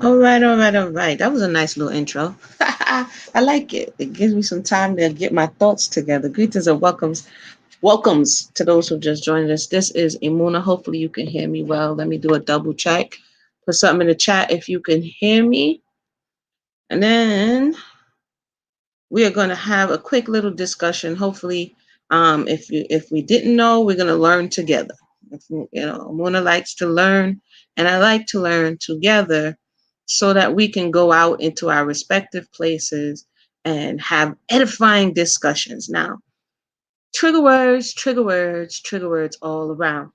All right, all right, all right. That was a nice little intro. I like it. It gives me some time to get my thoughts together. Greetings and welcomes to those who just joined us. This is Imuna. Hopefully you can hear me well. Let me do a double check. Put something in the chat if you can hear me. And then we are going to have a quick little discussion. Hopefully, if we didn't know, we're going to learn together. Mona likes to learn, and I like to learn together, so that we can go out into our respective places and have edifying discussions. Now, trigger words, trigger words, trigger words all around.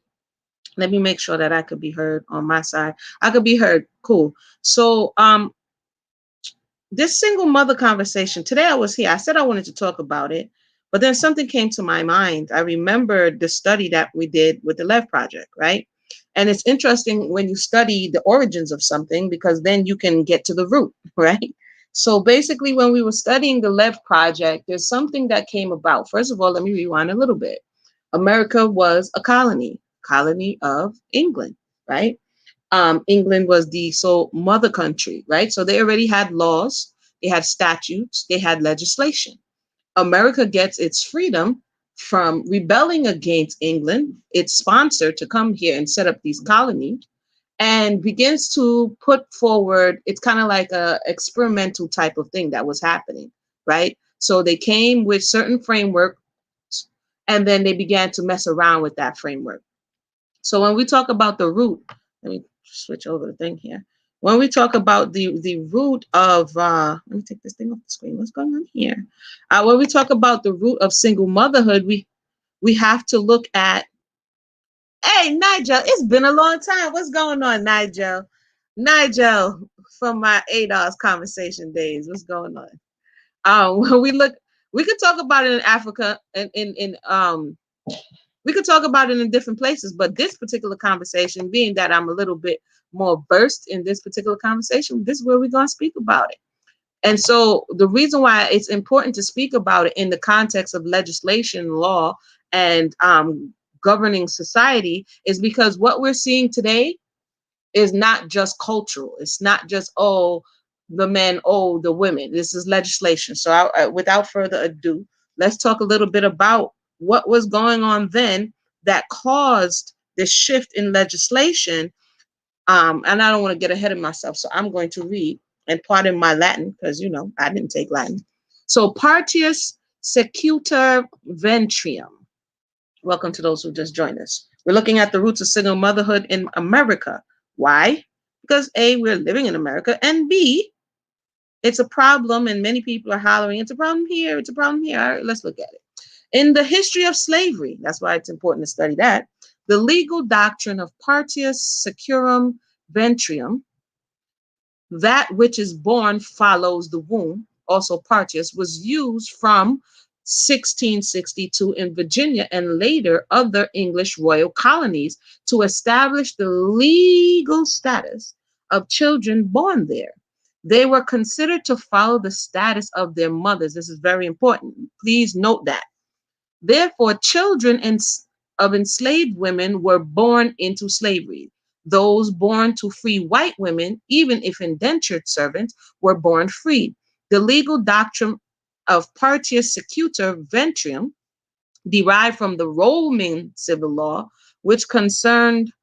Let me make sure that I could be heard on my side. I could be heard. Cool. So, this single mother conversation today, I was here, I said I wanted to talk about it, but then something came to my mind. I remembered the study that we did with the Lev Project, right? And it's interesting when you study the origins of something, because then you can get to the root, right? So basically, when we were studying the Lev Project, there's something that came about. First of all, let me rewind a little bit. America was a colony of England, right? England was the sole mother country, right? So they already had laws, they had statutes, they had legislation. America gets its freedom from rebelling against England, its sponsor, to come here and set up these colonies, and begins to put forward, it's kind of like a experimental type of thing that was happening, right? So they came with certain framework, and then they began to mess around with that framework. So when we talk about the root, let me switch over the thing here. When we talk about the root of, let me take this thing off the screen. What's going on here? When we talk about the root of single motherhood, we have to look at. Hey, Nigel, it's been a long time. What's going on, Nigel? Nigel from my ADOS conversation days. What's going on? When we look, we could talk about it in Africa and in we could talk about it in different places, but this particular conversation, being that I'm a little bit more versed in this particular conversation, this is where we're going to speak about it. And so the reason why it's important to speak about it in the context of legislation, law, and governing society is because what we're seeing today is not just cultural. It's not just, oh, the men, oh, the women. This is legislation. So without further ado, let's talk a little bit about what was going on then that caused this shift in legislation. And I don't want to get ahead of myself, so I'm going to read, and pardon my Latin, because I didn't take Latin. So Partius Secutor Ventrium. Welcome to those who just joined us. We're looking at the roots of single motherhood in America. Why? Because A, we're living in America, and B, it's a problem, and many people are hollering, it's a problem here, it's a problem here. All right, let's look at it. In the history of slavery, that's why it's important to study that, the legal doctrine of Partius Securum Ventrium, that which is born follows the womb, also Partius, was used from 1662 in Virginia and later other English royal colonies to establish the legal status of children born there. They were considered to follow the status of their mothers. This is very important. Please note that. Therefore, children of enslaved women were born into slavery. Those born to free white women, even if indentured servants, were born free. The legal doctrine of Partius Secutor Ventrium derived from the Roman civil law, which concerned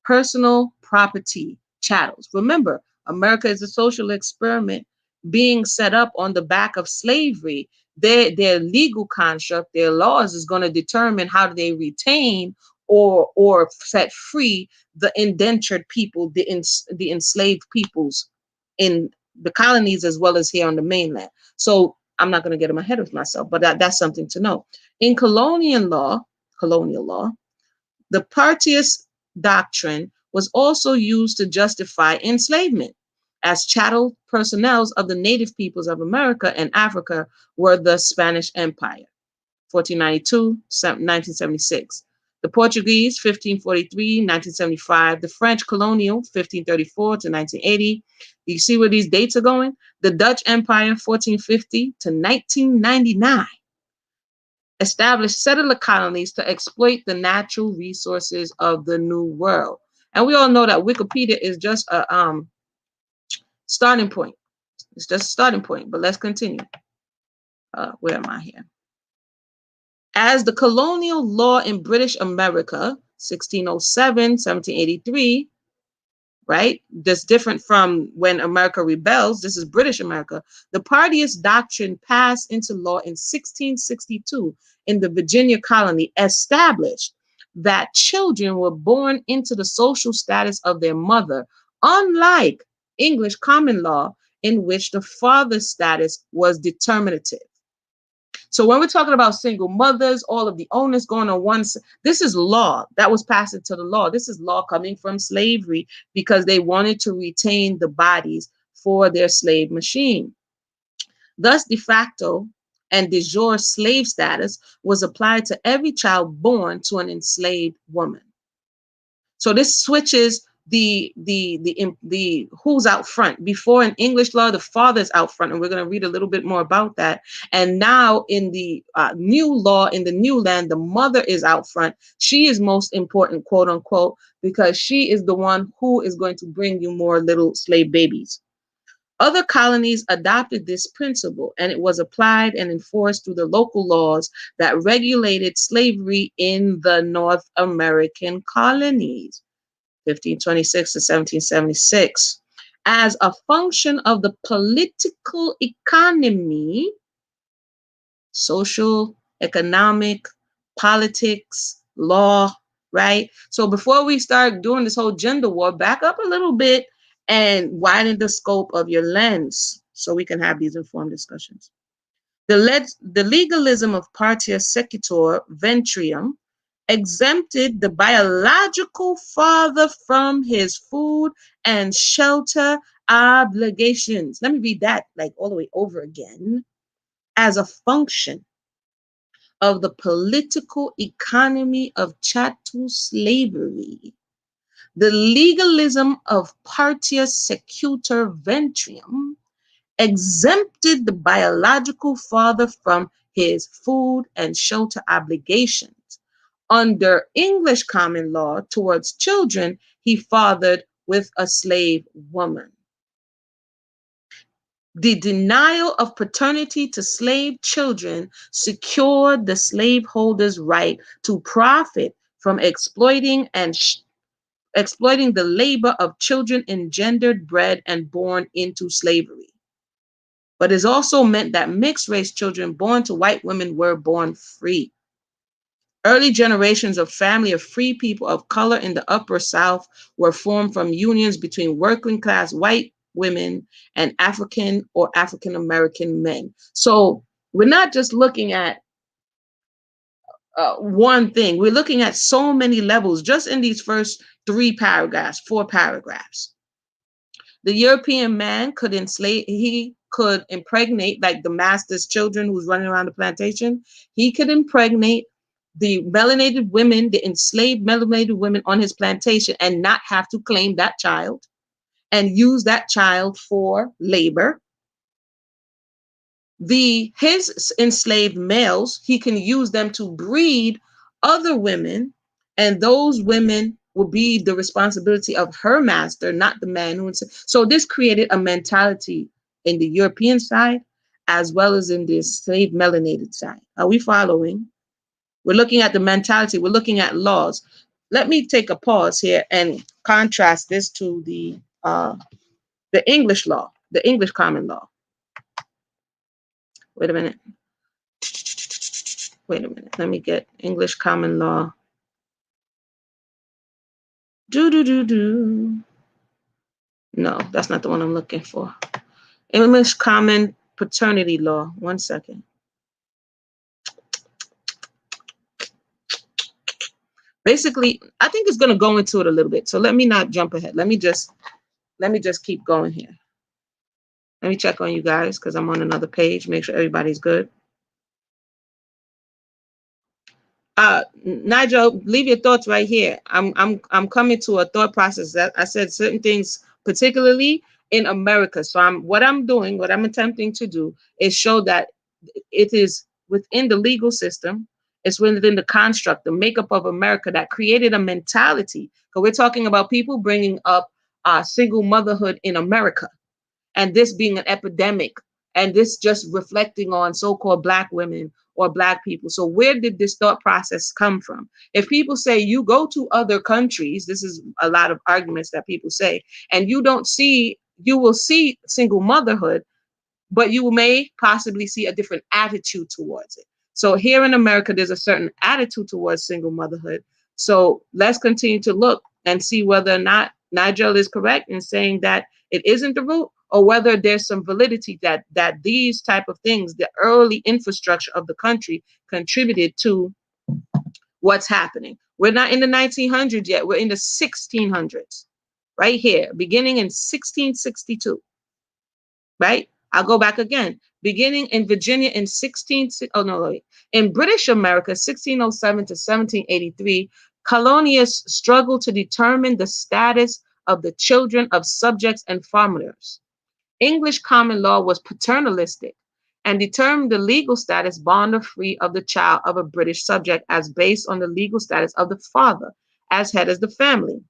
personal property chattels. Remember, America is a social experiment being set up on the back of slavery. Their legal construct, their laws is going to determine how do they retain or set free the indentured people, the enslaved peoples in the colonies as well as here on the mainland. So I'm not going to get ahead of myself, but that's something to know. In colonial law, the Partius doctrine was also used to justify enslavement, as chattel personnel of the native peoples of America and Africa were the Spanish Empire, 1492, 1976. The Portuguese, 1543, 1975. The French colonial, 1534 to 1980. Do you see where these dates are going? The Dutch Empire, 1450 to 1999, established settler colonies to exploit the natural resources of the New World. And we all know that Wikipedia is just Starting point. It's just a starting point, but let's continue. Where am I here? As the colonial law in British America, 1607, 1783, right? That's different from when America rebels. This is British America. The Partyist doctrine passed into law in 1662 in the Virginia colony, established that children were born into the social status of their mother, unlike English common law, in which the father's status was determinative. So when we're talking about single mothers, all of the onus going on one, this is law that was passed into the law. This is law coming from slavery because they wanted to retain the bodies for their slave machine. Thus, de facto and de jure slave status was applied to every child born to an enslaved woman. So this switches the who's out front. Before in English law, the father's out front, and we're going to read a little bit more about that. And now in the new law, in the new land, the mother is out front. She is most important, quote unquote, because she is the one who is going to bring you more little slave babies. Other colonies adopted this principle, and it was applied and enforced through the local laws that regulated slavery in the North American colonies. 1526 to 1776, as a function of the political economy, social, economic, politics, law, right? So before we start doing this whole gender war, back up a little bit and widen the scope of your lens so we can have these informed discussions. The legalism of partia sequitur ventrium exempted the biological father from his food and shelter obligations. Let me read that like all the way over again. As a function of the political economy of chattel slavery, the legalism of partia sequitur ventrium exempted the biological father from his food and shelter obligations. Under English common law towards children, he fathered with a slave woman. The denial of paternity to slave children secured the slaveholder's right to profit from exploiting the labor of children engendered, bred, and born into slavery. But it also meant that mixed race children born to white women were born free. Early generations of family of free people of color in the Upper South were formed from unions between working class white women and African or African American men. So we're not just looking at one thing. We're looking at so many levels just in these first 4 paragraphs. The European man could he could impregnate like the master's children who's running around the plantation. He could impregnate the melanated women, the enslaved melanated women on his plantation and not have to claim that child and use that child for labor. His enslaved males, he can use them to breed other women, and those women will be the responsibility of her master, not the man who. So this created a mentality in the European side as well as in the slave melanated side. Are we following? We're looking at the mentality. We're looking at laws. Let me take a pause here and contrast this to the English law, the English common law. Wait a minute. Let me get English common law. No, that's not the one I'm looking for. English common paternity law. One second. Basically, I think it's going to go into it a little bit. So let me not jump ahead. Let me just keep going here. Let me check on you guys because I'm on another page. Make sure everybody's good. Nigel, leave your thoughts right here. I'm coming to a thought process that I said certain things, particularly in America. So what I'm attempting to do is show that it is within the legal system, it's within the construct, the makeup of America that created a mentality. Because we're talking about people bringing up single motherhood in America. and this being an epidemic, and this just reflecting on so-called black women or black people. So where did this thought process come from? If people say you go to other countries, this is a lot of arguments that people say, and you will see single motherhood, but you may possibly see a different attitude towards it. So here in America, there's a certain attitude towards single motherhood. So let's continue to look and see whether or not Nigel is correct in saying that it isn't the root, or whether there's some validity that these type of things, the early infrastructure of the country, contributed to what's happening. We're not in the 1900s yet. We're in the 1600s, right here, beginning in 1662. Right? I'll go back again. Beginning in Virginia in 16, oh no, wait. In British America, 1607 to 1783, colonists struggled to determine the status of the children of subjects and farmers. English common law was paternalistic and determined the legal status, bond or free, of the child of a British subject as based on the legal status of the father as head of the family,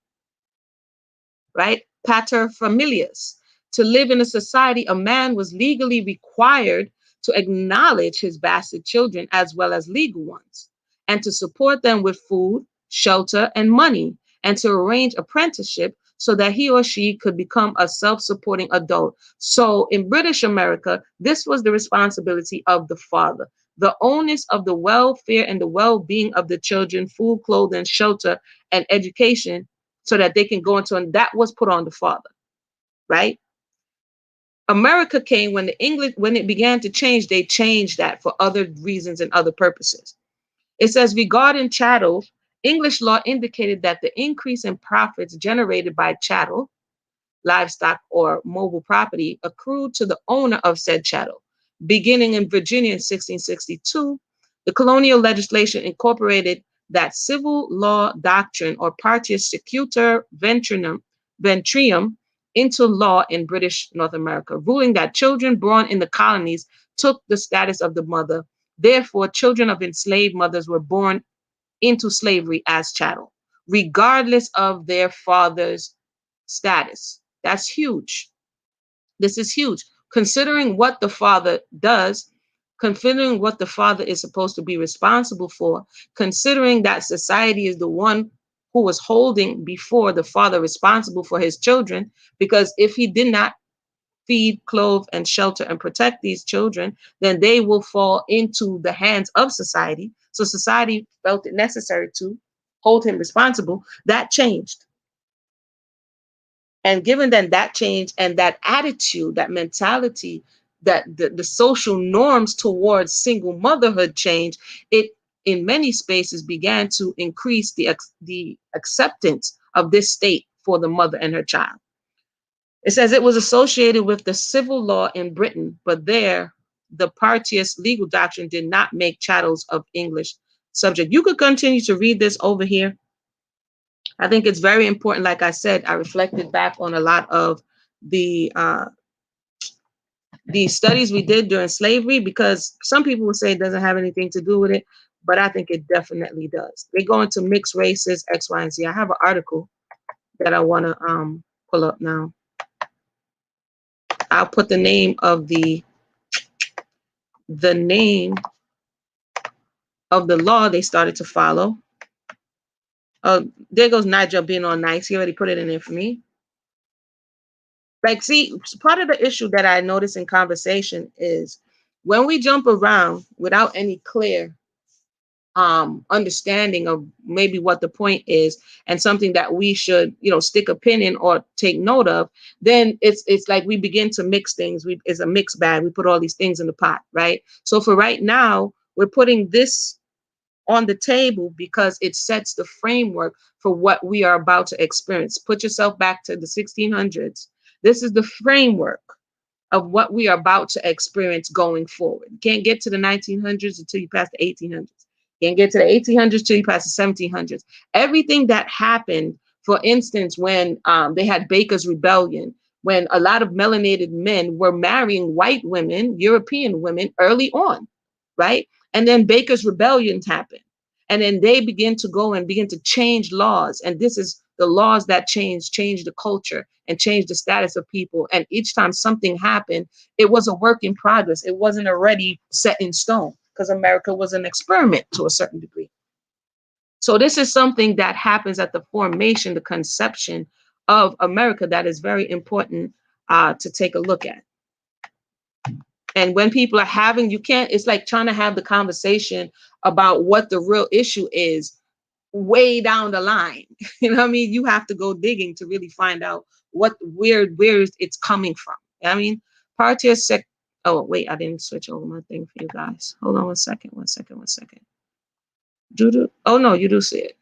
right? Pater familias. To live in a society, a man was legally required to acknowledge his bastard children as well as legal ones, and to support them with food, shelter, and money, and to arrange apprenticeship so that he or she could become a self-supporting adult. So in British America, this was the responsibility of the father. The onus of the welfare and the well-being of the children, food, clothing, shelter, and education, so that they can go into, and that was put on the father, right? America came when when it began to change, they changed that for other reasons and other purposes. It says regarding chattel, English law indicated that the increase in profits generated by chattel, livestock, or mobile property accrued to the owner of said chattel. Beginning in Virginia in 1662, the colonial legislation incorporated that civil law doctrine, or Partius Secutor Ventrium, into law in British North America, ruling that children born in the colonies took the status of the mother. Therefore, children of enslaved mothers were born into slavery as chattel, regardless of their father's status. That's huge. This is huge. Considering what the father does, considering what the father is supposed to be responsible for, considering that society is the one who was holding before the father responsible for his children, because if he did not feed, clothe, and shelter and protect these children, then they will fall into the hands of society. So society felt it necessary to hold him responsible. That changed. And given that change and that attitude, that mentality, that the social norms towards single motherhood change, it in many spaces began to increase the acceptance of this state for the mother and her child. It says it was associated with the civil law in Britain, but there the Partius legal doctrine did not make chattels of English subject. You could continue to read this over here. I think it's very important. Like I said, I reflected back on a lot of the studies we did during slavery, because some people would say it doesn't have anything to do with it, but I think it definitely does. They go into mixed races, X, Y, and Z. I have an article that I want to pull up now. I'll put the name of the name of the law they started to follow. Oh, there goes Nigel being all nice. He already put it in there for me. Like, see, part of the issue that I notice in conversation is when we jump around without any clear understanding of maybe what the point is and something that we should, stick a pin in or take note of, then it's like we begin to mix things. It's a mixed bag. We put all these things in the pot, right? So for right now, we're putting this on the table because it sets the framework for what we are about to experience. Put yourself back to the 1600s. This is the framework of what we are about to experience going forward. You can't get to the 1900s until you pass the 1800s. You can't get to the 1800s until you pass the 1700s. Everything that happened, for instance, when they had Baker's Rebellion, when a lot of melanated men were marrying white women, European women, early on, right? And then Baker's Rebellion happened. And then they begin to go and begin to change laws. And this is the laws that changed the culture and changed the status of people. And each time something happened, it was a work in progress. It wasn't already set in stone because America was an experiment to a certain degree. So this is something that happens at the formation, the conception of America, that is very important to take a look at. And when people are having, you can't, it's like trying to have the conversation about what the real issue is way down the line. You know what I mean? You have to go digging to really find out where it's coming from. I mean, partia sec. Oh wait, I didn't switch over my thing for you guys. Hold on 1 second. 1 second. 1 second. Do. Oh no, you do see it.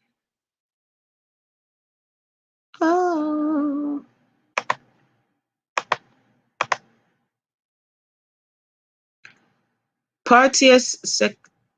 Oh. Partius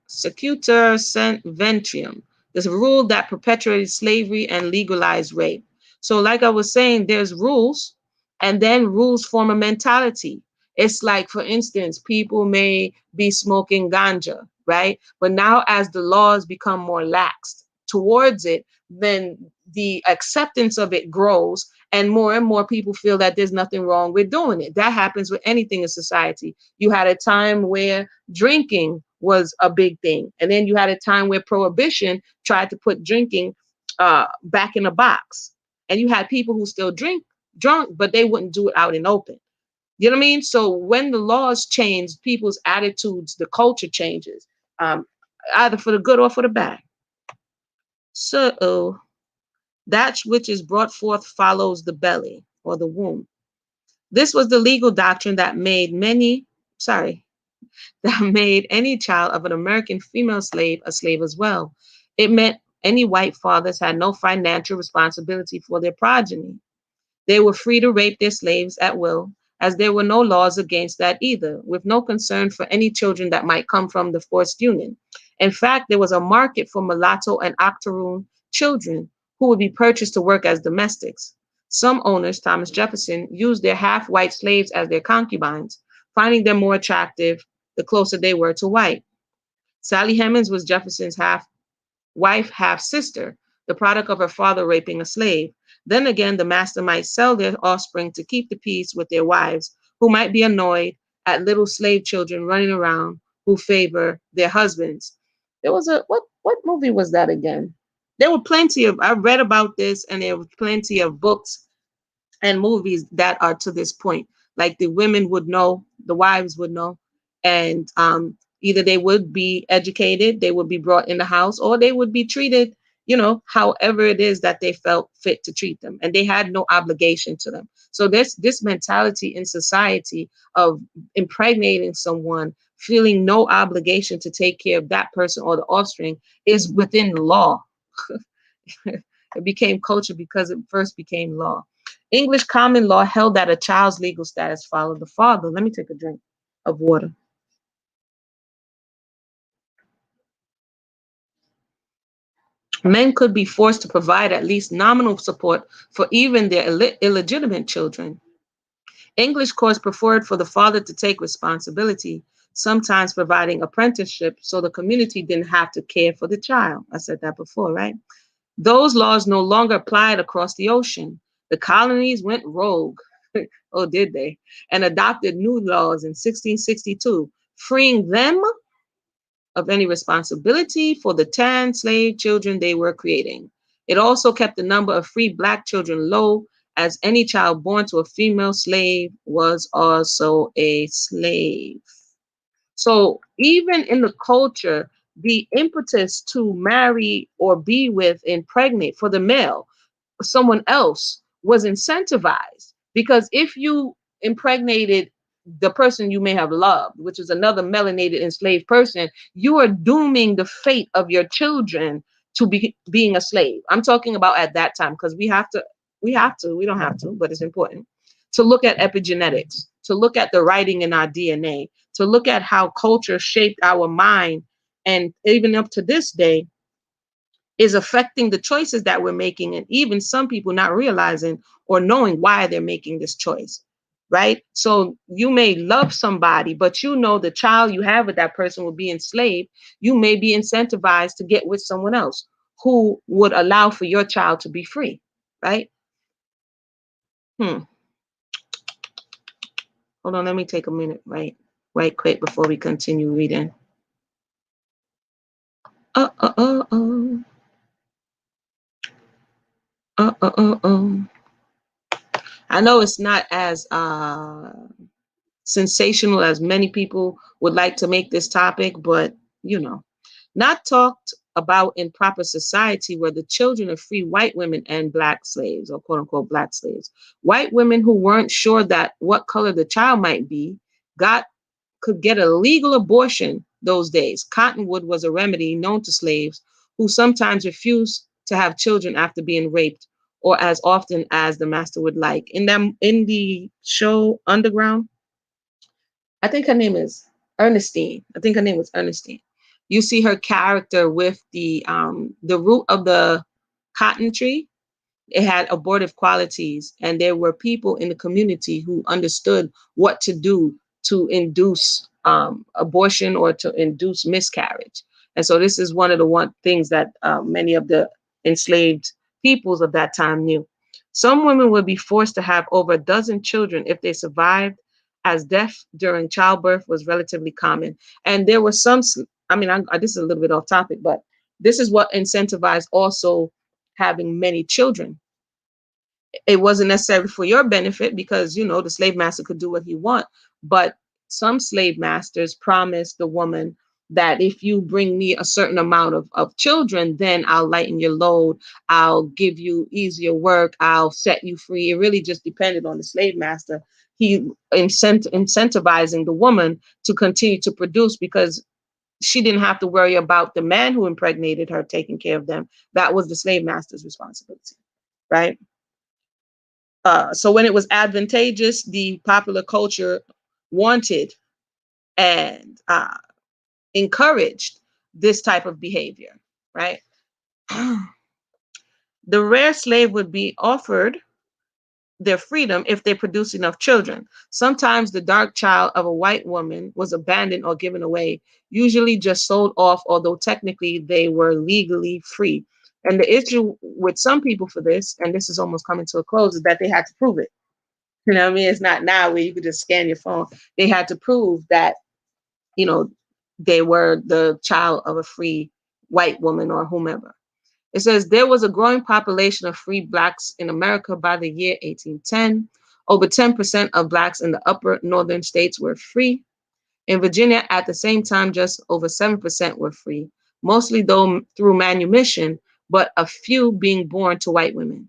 secutor sent ventrium. There's a rule that perpetuated slavery and legalized rape. So, like I was saying, there's rules, and then rules form a mentality. It's like, for instance, people may be smoking ganja, right? But now, as the laws become more lax towards it, then the acceptance of it grows, and more people feel that there's nothing wrong with doing it. That happens with anything in society. You had a time where drinking was a big thing, and then you had a time where prohibition tried to put drinking back in a box, and you had people who still drunk, but they wouldn't do it out in open. You know what I mean? So when the laws change, people's attitudes, the culture changes, either for the good or for the bad. So that which is brought forth follows the belly or the womb. This was the legal doctrine that made any child of an American female slave a slave as well. It meant any white fathers had no financial responsibility for their progeny. They were free to rape their slaves at will, as there were no laws against that either, with no concern for any children that might come from the forced union. In fact, there was a market for mulatto and octoroon children who would be purchased to work as domestics. Some owners, Thomas Jefferson, used their half-white slaves as their concubines, finding them more attractive the closer they were to white. Sally Hemings was Jefferson's half-wife, half-sister, the product of her father raping a slave. Then again, the master might sell their offspring to keep the peace with their wives, who might be annoyed at little slave children running around who favor their husbands. There was what movie was that again? There were plenty of, I read about this, and there were plenty of books and movies that are to this point. Like the women would know, the wives would know, and either they would be educated, they would be brought in the house, or they would be treated, however it is that they felt fit to treat them, and they had no obligation to them. So this mentality in society of impregnating someone, feeling no obligation to take care of that person or the offspring, is within law. It became culture because it first became law. English common law held that a child's legal status followed the father. Let me take a drink of water. Men could be forced to provide at least nominal support for even their illegitimate children. English courts preferred for the father to take responsibility, sometimes providing apprenticeship so the community didn't have to care for the child. I said that before, right? Those laws no longer applied across the ocean. The colonies went rogue. Oh, did they? And adopted new laws in 1662, freeing them of any responsibility for the 10 slave children they were creating. It also kept the number of free Black children low, as any child born to a female slave was also a slave. So even in the culture, the impetus to marry or be with, impregnate for the male, someone else, was incentivized, because if you impregnated the person you may have loved, which is another melanated enslaved person, you are dooming the fate of your children to be being a slave. I'm talking about at that time, because we don't have to, but it's important to look at epigenetics, to look at the writing in our DNA, to look at how culture shaped our mind, and even up to this day is affecting the choices that we're making, and even some people not realizing or knowing why they're making this choice, right? So you may love somebody, but the child you have with that person will be enslaved. You may be incentivized to get with someone else who would allow for your child to be free. right? Hmm. Hold on, let me take a minute, right quick before we continue reading. Uh uh uh uh uh. I know it's not as sensational as many people would like to make this topic, but you know, not talked about in proper society were the children of free white women and black slaves, or quote unquote black slaves. White women who weren't sure that what color the child might be got could get a legal abortion those days. Cottonwood was a remedy known to slaves who sometimes refused to have children after being raped or as often as the master would like. In the show Underground, I think her name is Ernestine. I think her name was Ernestine. You see her character with the root of the cotton tree. It had abortive qualities, and there were people in the community who understood what to do to induce abortion or to induce miscarriage. And so this is one of the one things that many of the enslaved peoples of that time knew. Some women would be forced to have over a dozen children if they survived, as death during childbirth was relatively common. And there were some, I mean, this is a little bit off topic, but this is what incentivized also having many children. It wasn't necessarily for your benefit because you know the slave master could do what he want, but some slave masters promised the woman that if you bring me a certain amount of children, then I'll lighten your load, I'll give you easier work, I'll set you free. It really just depended on the slave master. He incentivizing the woman to continue to produce because she didn't have to worry about the man who impregnated her taking care of them. That was the slave master's responsibility, right? So when it was advantageous, the popular culture wanted and encouraged this type of behavior, right? The rare slave would be offered their freedom if they produced enough children. Sometimes the dark child of a white woman was abandoned or given away, usually just sold off, although technically they were legally free. And the issue with some people for this, and this is almost coming to a close, is that they had to prove it. You know what I mean? It's not now where you could just scan your phone. They had to prove that, you know, they were the child of a free white woman or whomever. It says there was a growing population of free blacks in America by the year 1810. Over 10% of blacks in the upper northern states were free. In Virginia, at the same time, just over 7% were free, mostly though through manumission, but a few being born to white women.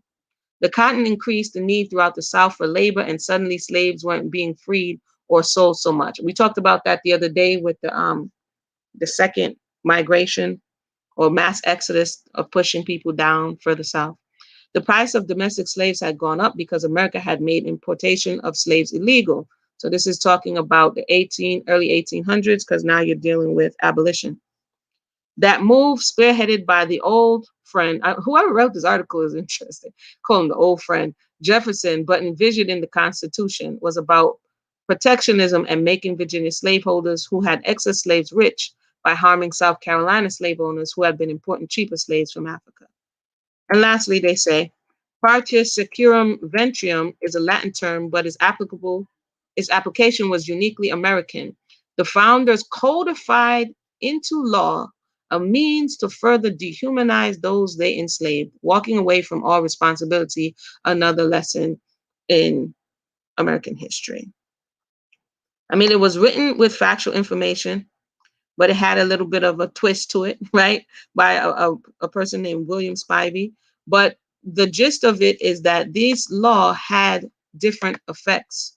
The cotton increased the need throughout the South for labor, and suddenly slaves weren't being freed or sold so much. We talked about that the other day with the second migration or mass exodus of pushing people down further south. The price of domestic slaves had gone up because America had made importation of slaves illegal. So this is talking about the early 1800s, because now you're dealing with abolition. That move, spearheaded by the old friend, whoever wrote this article is interesting, call him the old friend, Jefferson, but envisioned in the Constitution, was about protectionism and making Virginia slaveholders who had excess slaves rich by harming South Carolina slave owners who had been importing cheaper slaves from Africa. And lastly, they say, Partius securum ventrium is a Latin term, but its application was uniquely American. The founders codified into law a means to further dehumanize those they enslaved, walking away from all responsibility, another lesson in American history. I mean, it was written with factual information, but it had a little bit of a twist to it, right? By a person named William Spivey. But the gist of it is that this law had different effects.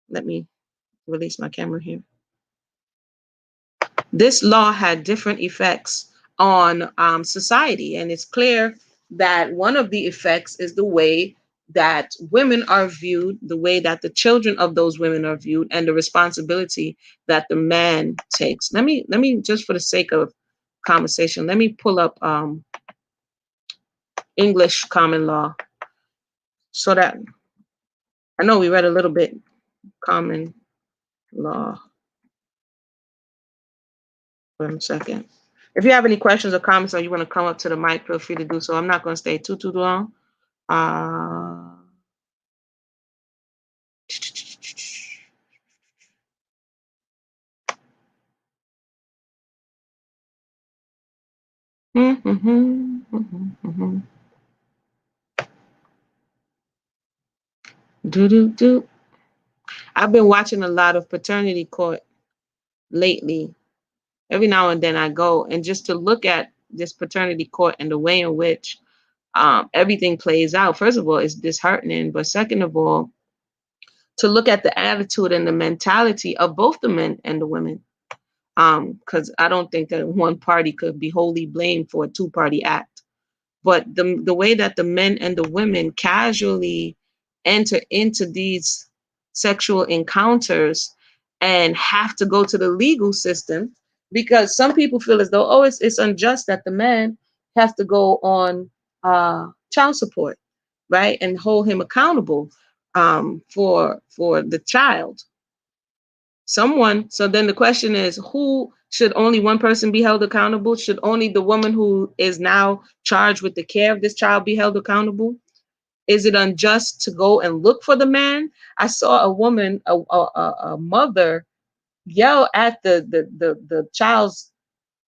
Let me release my camera here. This law had different effects on society. And it's clear that one of the effects is the way that women are viewed, the way that the children of those women are viewed, and the responsibility that the man takes. Let me just for the sake of conversation, let me pull up English common law so that I know we read a little bit common law. One second. If you have any questions or comments or you want to come up to the mic, feel free to do so. I'm not going to stay too long. Uh, do do do. I've been watching a lot of paternity court lately. Every now and then I go and just to look at this paternity court and the way in which everything plays out. First of all, it's disheartening, but second of all, to look at the attitude and the mentality of both the men and the women. Because I don't think that one party could be wholly blamed for a two-party act. But the way that the men and the women casually enter into these sexual encounters and have to go to the legal system, because some people feel as though, oh, it's unjust that the man has to go on child support, right, and hold him accountable for the child. Someone. So then the question is, who should only one person be held accountable? Should only the woman who is now charged with the care of this child be held accountable? Is it unjust to go and look for the man? I saw a woman, a mother, yell at the child's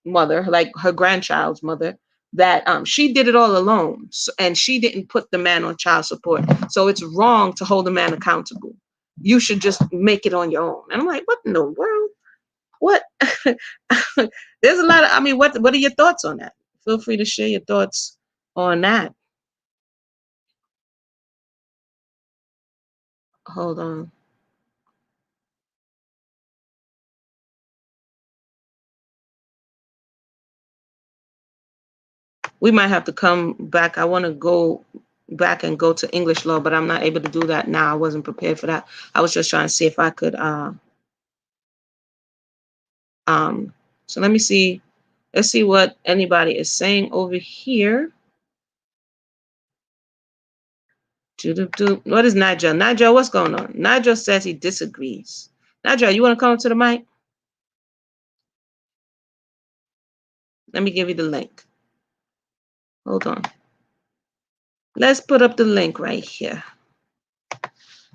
mother, like her grandchild's mother, that she did it all alone, and she didn't put the man on child support. So it's wrong to hold a man accountable. You should just make it on your own. And I'm like, what in the world? What? There's a lot of. I mean, what are your thoughts on that? Feel free to share your thoughts on that. Hold on. We might have to come back. I want to go back and go to English law, but I'm not able to do that now. I wasn't prepared for that. I was just trying to see if I could. So let me see. Let's see what anybody is saying over here. What is Nigel? Nigel, what's going on? Nigel says he disagrees. Nigel, you want to come to the mic? Let me give you the link. Hold on. Let's put up the link right here.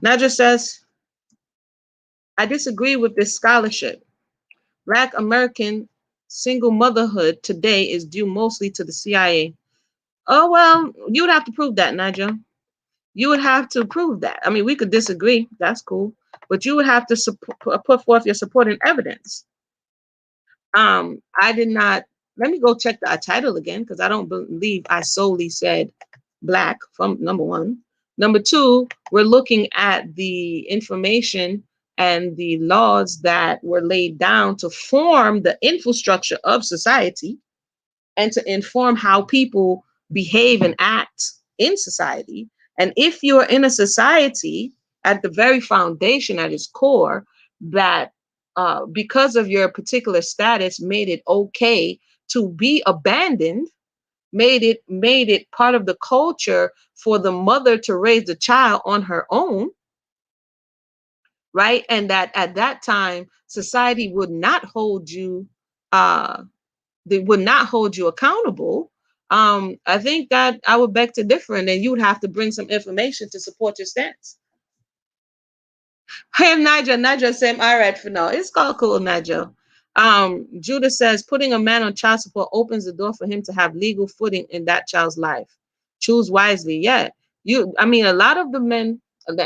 Nigel says, I disagree with this scholarship. Black American single motherhood today is due mostly to the CIA. Oh, well, you would have to prove that, Nigel. You would have to prove that. I mean, we could disagree. That's cool. But you would have to put forth your supporting evidence. I did not. Let me go check the title again, because I don't believe I solely said black from number one. Number two, we're looking at the information and the laws that were laid down to form the infrastructure of society and to inform how people behave and act in society. And if you're in a society at the very foundation, at its core, that because of your particular status made it okay to be abandoned, made it part of the culture for the mother to raise the child on her own, right? And that at that time society would not hold you uh they would not hold you accountable. I think that I would beg to differ, and then you would have to bring some information to support your stance. Hey, Nigel. Nigel saying, all right, for now. It's called cool, Nigel. Judah says, putting a man on child support opens the door for him to have legal footing in that child's life. Choose wisely. Yeah. I mean, a lot of the men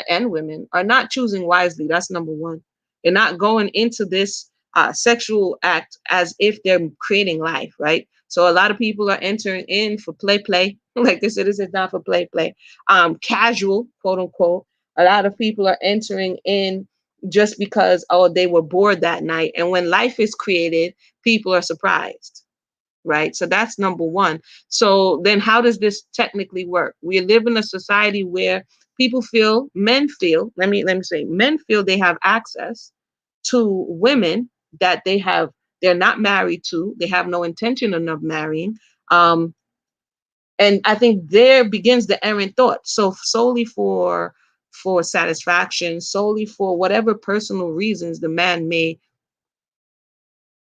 and women are not choosing wisely. That's number one. They're not going into this sexual act as if they're creating life, right? So a lot of people are entering in for play, like this. It is not for play. Casual, quote unquote. A lot of people are entering in just because, oh, they were bored that night. And when life is created, people are surprised, right? So that's number one. So then how does this technically work? We live in a society where men feel they have access to women that they're not married to, they have no intention of marrying. And I think there begins the errant thought. So solely for satisfaction, solely for whatever personal reasons the man may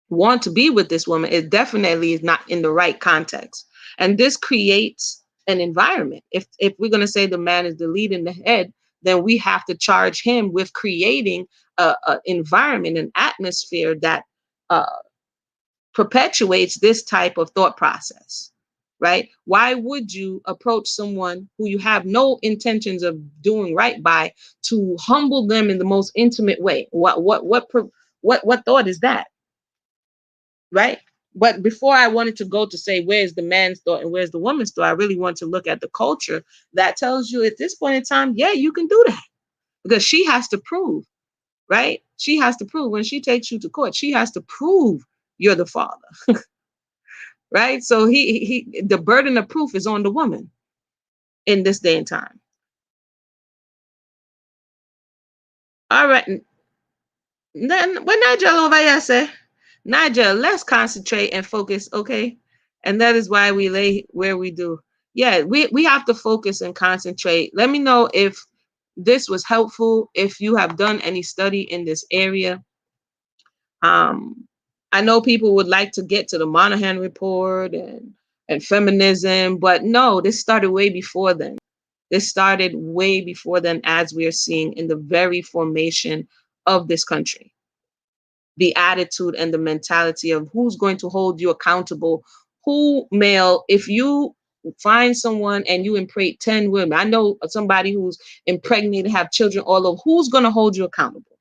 want to be with this woman, it definitely is not in the right context. And this creates an environment. If we're going to say the man is the lead in the head, then we have to charge him with creating a environment, an atmosphere that uh, perpetuates this type of thought process, right? Why would you approach someone who you have no intentions of doing right by to humble them in the most intimate way? What thought is that, right? But before I wanted to go to say where's the man's thought and where's the woman's thought, I really want to look at the culture that tells you at this point in time, yeah, you can do that, because she has to prove, right? She has to prove when she takes you to court, she has to prove you're the father, right? So the burden of proof is on the woman in this day and time. All right, then what Nigel over here say? Nigel, let's concentrate and focus, okay? And that is why we lay where we do. Yeah, we have to focus and concentrate. Let me know if this was helpful, if you have done any study in this area. I know people would like to get to the Monahan report and feminism, but no, this started way before then. This started way before then, as we are seeing in the very formation of this country. The attitude and the mentality of who's going to hold you accountable. Who, male, if you find someone and you impregnate 10 women, I know somebody who's impregnated, have children all over, who's going to hold you accountable,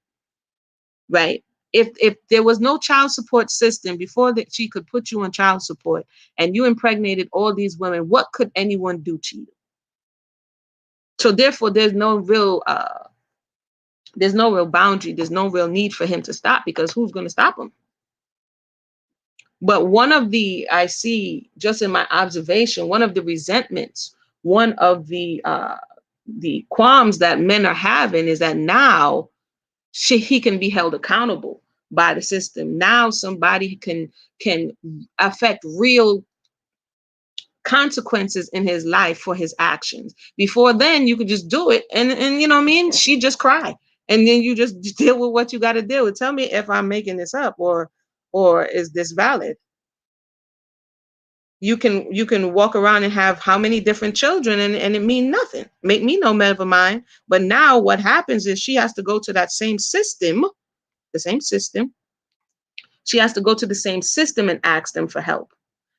right? If there was no child support system before that she could put you on child support and you impregnated all these women, what could anyone do to you? So therefore there's no real boundary, there's no real need for him to stop, because who's going to stop him? But one of the, I see just in my observation, one of the resentments, one of the qualms that men are having is that now he can be held accountable by the system. Now somebody can affect real consequences in his life for his actions. Before then, you could just do it, and you know what I mean? She just cry, and then you just deal with what you got to deal with. Tell me if I'm making this up, or is this valid? You can walk around and have how many different children, and it mean nothing, make me no matter mind. But now what happens is she has to go to that same system, the same system. She has to go to the same system and ask them for help.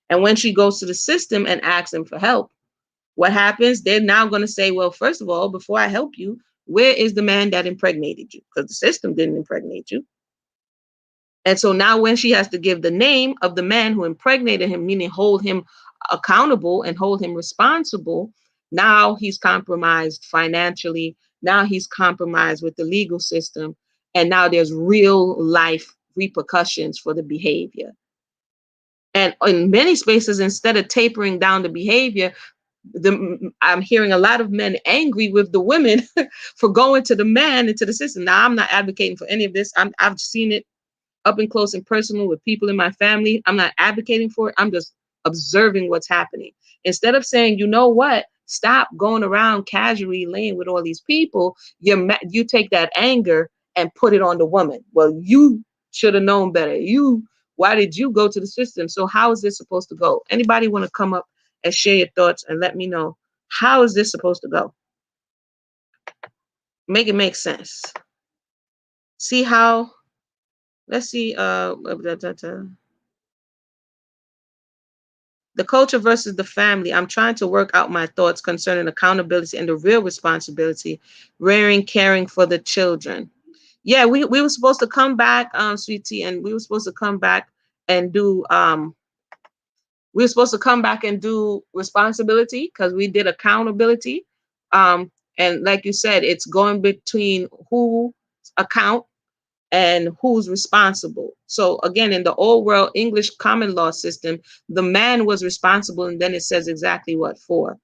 And when she goes to the system and asks them for help, what happens? They're now going to say, well, first of all, before I help you, where is the man that impregnated you? Because the system didn't impregnate you. And so now when she has to give the name of the man who impregnated him, meaning hold him accountable and hold him responsible, now he's compromised financially. Now he's compromised with the legal system. And now there's real life repercussions for the behavior. And in many spaces, instead of tapering down the behavior, I'm hearing a lot of men angry with the women for going to the man and to the system. Now, I'm not advocating for any of this. I've seen it up and close and personal with people in my family. I'm not advocating for it. I'm just observing what's happening. Instead of saying, you know what, stop going around casually laying with all these people, you take that anger and put it on the woman. Well, you should have known better. Why did you go to the system? So how is this supposed to go? Anybody want to come up and share your thoughts and let me know, how is this supposed to go? Make it make sense. See how, let's see, the culture versus the family. I'm trying to work out my thoughts concerning accountability and the real responsibility, rearing, caring for the children. Yeah, we were supposed to come back, sweetie, and we were supposed to come back and do responsibility, because we did accountability. And like you said, it's going between who account and who's responsible. So again, in the old world English common law system, the man was responsible, and then it says exactly what for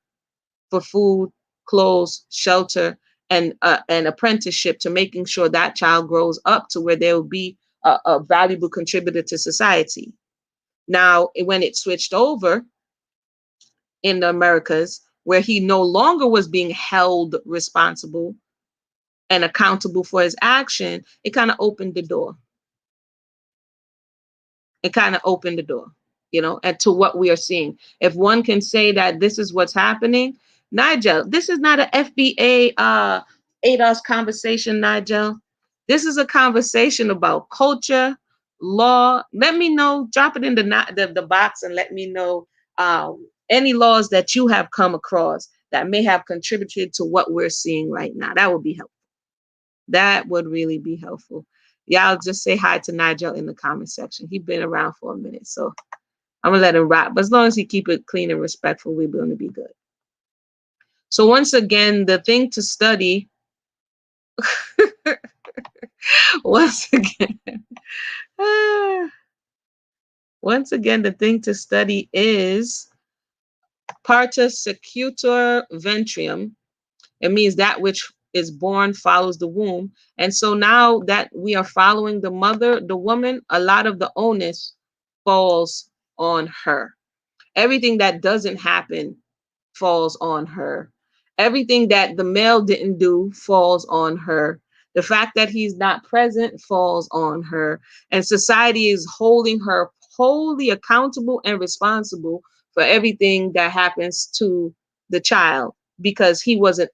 food, clothes, shelter, and an apprenticeship to making sure that child grows up to where they will be a valuable contributor to society. Now, when it switched over in the Americas, where he no longer was being held responsible and accountable for his action, it kind of opened the door. It kind of opened the door. and to what we are seeing. If one can say that this is what's happening, Nigel, this is not an FBA ADOS conversation, Nigel. This is a conversation about culture, law. Let me know, drop it in the box and let me know any laws that you have come across that may have contributed to what we're seeing right now. That would be helpful. That would really be helpful. Y'all just say hi to Nigel in the comment section. He's been around for a minute, so I'm gonna let him rock. But as long as he keep it clean and respectful, we're gonna be good. So once again, the thing to study, once again, once again, the thing to study is parta secutor ventrium. It means that which is born follows the womb. And so now that we are following the mother, the woman, a lot of the onus falls on her. Everything that doesn't happen falls on her. Everything that the male didn't do falls on her. The fact that he's not present falls on her. And society is holding her wholly accountable and responsible for everything that happens to the child because he wasn't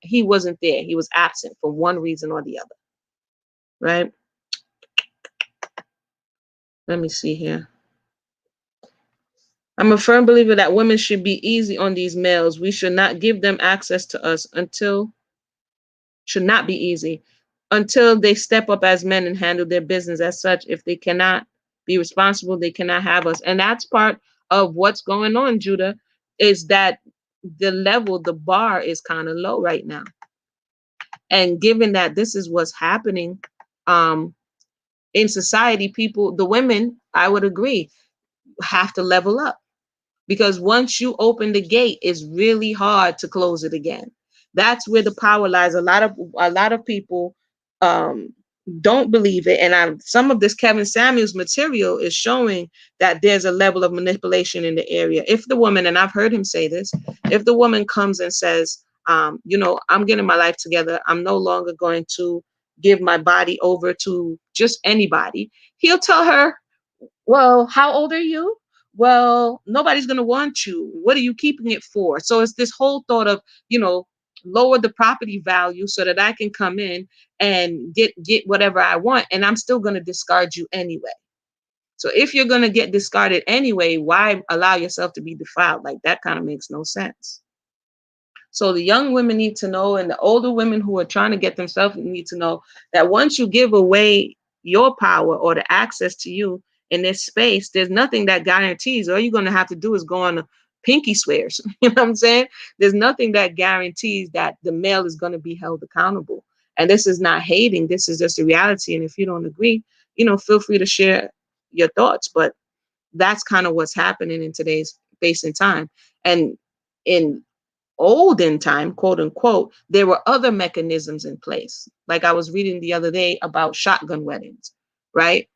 there. He was absent for one reason or the other. Right? Let me see here. I'm a firm believer that women should be easy on these males. We should not give them access to us should not be easy until they step up as men and handle their business as such. If they cannot be responsible, they cannot have us. And that's part of what's going on, Judah, is that the bar is kind of low right now. And given that this is what's happening in society, the women, I would agree, have to level up. Because once you open the gate, it's really hard to close it again. That's where the power lies. A lot of people um, don't believe it, and some of this Kevin Samuels material is showing that there's a level of manipulation in the area. If the woman, and I've heard him say this, if the woman comes and says, I'm getting my life together, I'm no longer going to give my body over to just anybody, he'll tell her, well, how old are you? Well, nobody's going to want you. What are you keeping it for? So it's this whole thought of, lower the property value so that I can come in and get whatever I want. And I'm still going to discard you anyway. So if you're going to get discarded anyway, why allow yourself to be defiled? Like, that kind of makes no sense. So the young women need to know, and the older women who are trying to get themselves need to know that once you give away your power or the access to you in this space, there's nothing that guarantees. All you're going to have to do is go on a pinky swears. You know what I'm saying? There's nothing that guarantees that the male is going to be held accountable. And this is not hating. This is just a reality. And if you don't agree, feel free to share your thoughts. But that's kind of what's happening in today's space and time. And in olden time, quote unquote, there were other mechanisms in place. Like I was reading the other day about shotgun weddings, right?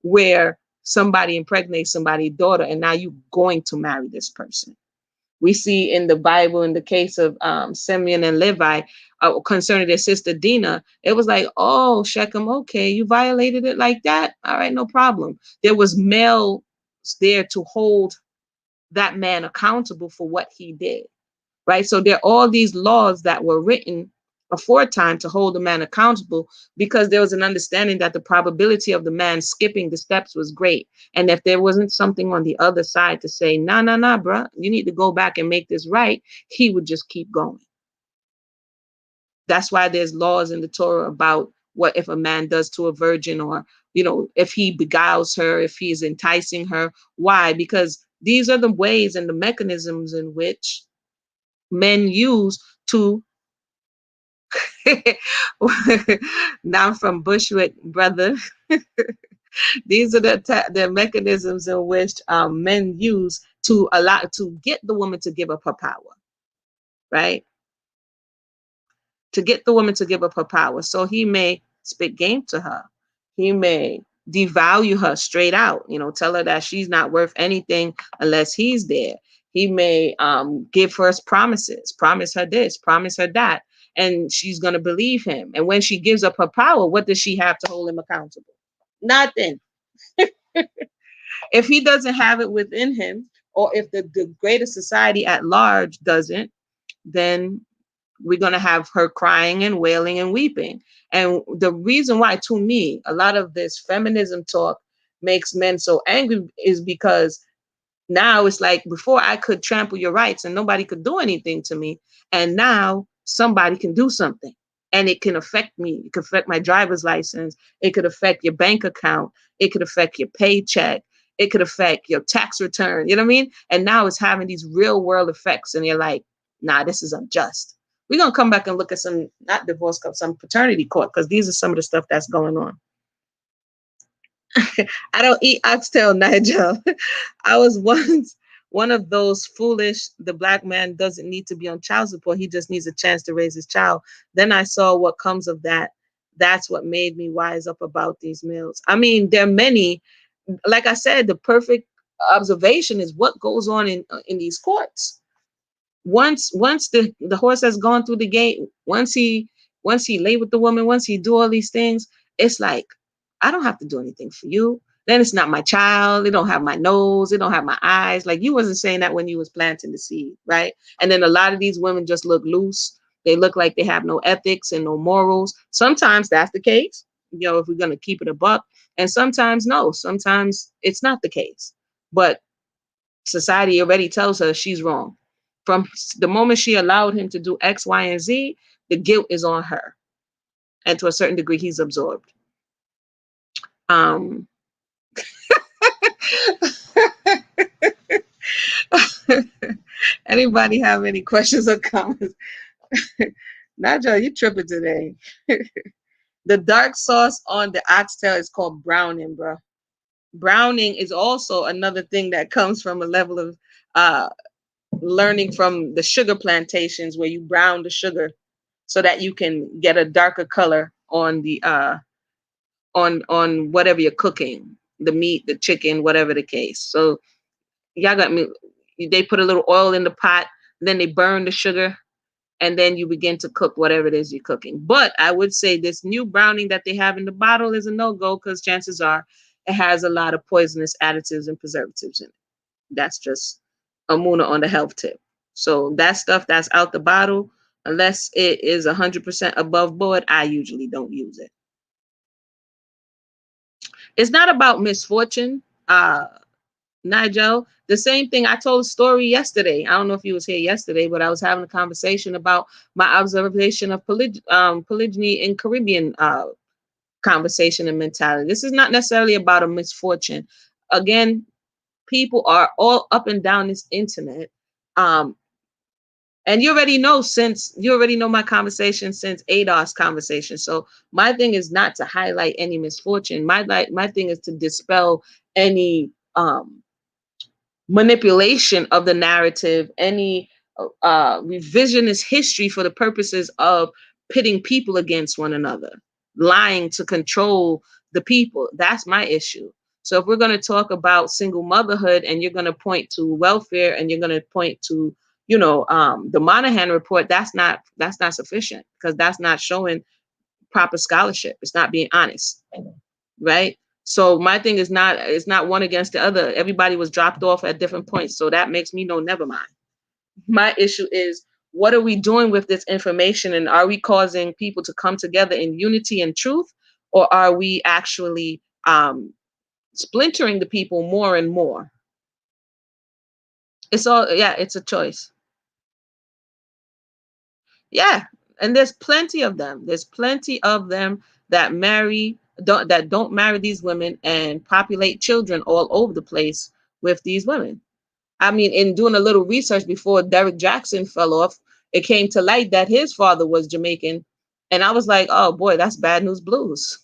Where somebody impregnates somebody's daughter and now you're going to marry this person. We see in the Bible, in the case of Simeon and Levi, concerning their sister Dinah, it was like, oh, Shechem, okay, you violated it like that? All right, no problem. There was males there to hold that man accountable for what he did. Right? So there are all these laws that were written aforetime to hold the man accountable because there was an understanding that the probability of the man skipping the steps was great. And if there wasn't something on the other side to say, nah, bruh, you need to go back and make this right, he would just keep going. That's why there's laws in the Torah about what if a man does to a virgin, or, if he beguiles her, if he's enticing her. Why? Because these are the ways and the mechanisms in which men use to now from Bushwick, brother. These are the mechanisms in which men use to get the woman to give up her power, right? To get the woman to give up her power. So he may spit game to her. He may devalue her straight out, tell her that she's not worth anything unless he's there. He may give her promises, promise her this, promise her that, and she's going to believe him. And when she gives up her power, what does she have to hold him accountable? Nothing. If he doesn't have it within him, or if the greater society at large doesn't, then we're going to have her crying and wailing and weeping. And the reason why, to me, a lot of this feminism talk makes men so angry is because now it's like, before I could trample your rights and nobody could do anything to me. And now somebody can do something, and it can affect me. It could affect my driver's license. It could affect your bank account. It could affect your paycheck. It could affect your tax return. You know what I mean? And now it's having these real world effects. And you're like, nah, this is unjust. We're going to come back and look at some, not divorce court, some paternity court, because these are some of the stuff that's going on. I don't eat oxtail, Nigel. I was once one of those foolish, the black man doesn't need to be on child support. He just needs a chance to raise his child. Then I saw what comes of that. That's what made me wise up about these meals. I mean, there are many. Like I said, the perfect observation is what goes on in these courts. Once the horse has gone through the gate, once he lay with the woman, once he do all these things, it's like, I don't have to do anything for you. Then it's not my child. It don't have my nose. It don't have my eyes. Like, you wasn't saying that when you was planting the seed, right? And then a lot of these women just look loose. They look like they have no ethics and no morals. Sometimes that's the case, if we're gonna keep it a buck. And sometimes no. Sometimes it's not the case. But society already tells her she's wrong. From the moment she allowed him to do X, Y, and Z, the guilt is on her. And to a certain degree, he's absorbed. Um, Anybody have any questions or comments? Naja, you tripping today. The dark sauce on the oxtail is called browning, bro. Browning is also another thing that comes from a level of uh, learning from the sugar plantations, where you brown the sugar so that you can get a darker color on the on whatever you're cooking, the meat, the chicken, whatever the case. So y'all got me. They put a little oil in the pot, then they burn the sugar, and then you begin to cook whatever it is you're cooking. But I would say this new browning that they have in the bottle is a no-go, because chances are it has a lot of poisonous additives and preservatives in it. That's just a Muna on the health tip. So that stuff that's out the bottle, unless it is 100% above board, I usually don't use it. It's not about misfortune, Nigel. The same thing, I told a story yesterday. I don't know if you was here yesterday, but I was having a conversation about my observation of polygyny in Caribbean conversation and mentality. This is not necessarily about a misfortune. Again, people are all up and down this internet. And you already know my conversation since ADOS conversation. So my thing is not to highlight any misfortune. My thing is to dispel any manipulation of the narrative, any revisionist history for the purposes of pitting people against one another, lying to control the people. That's my issue. So if we're going to talk about single motherhood, and you're going to point to welfare, and you're going to point to the Monahan report, that's not sufficient, because that's not showing proper scholarship. It's not being honest, right? So my thing is not, it's not one against the other. Everybody was dropped off at different points, so that makes me know, never mind. My issue is, what are we doing with this information, and are we causing people to come together in unity and truth, or are we actually splintering the people more and more? It's all, yeah, it's a choice. Yeah, and there's plenty of them. There's plenty of them that don't marry these women and populate children all over the place with these women. I mean, in doing a little research before Derek Jackson fell off, it came to light that his father was Jamaican. And I was like, oh boy, that's bad news blues.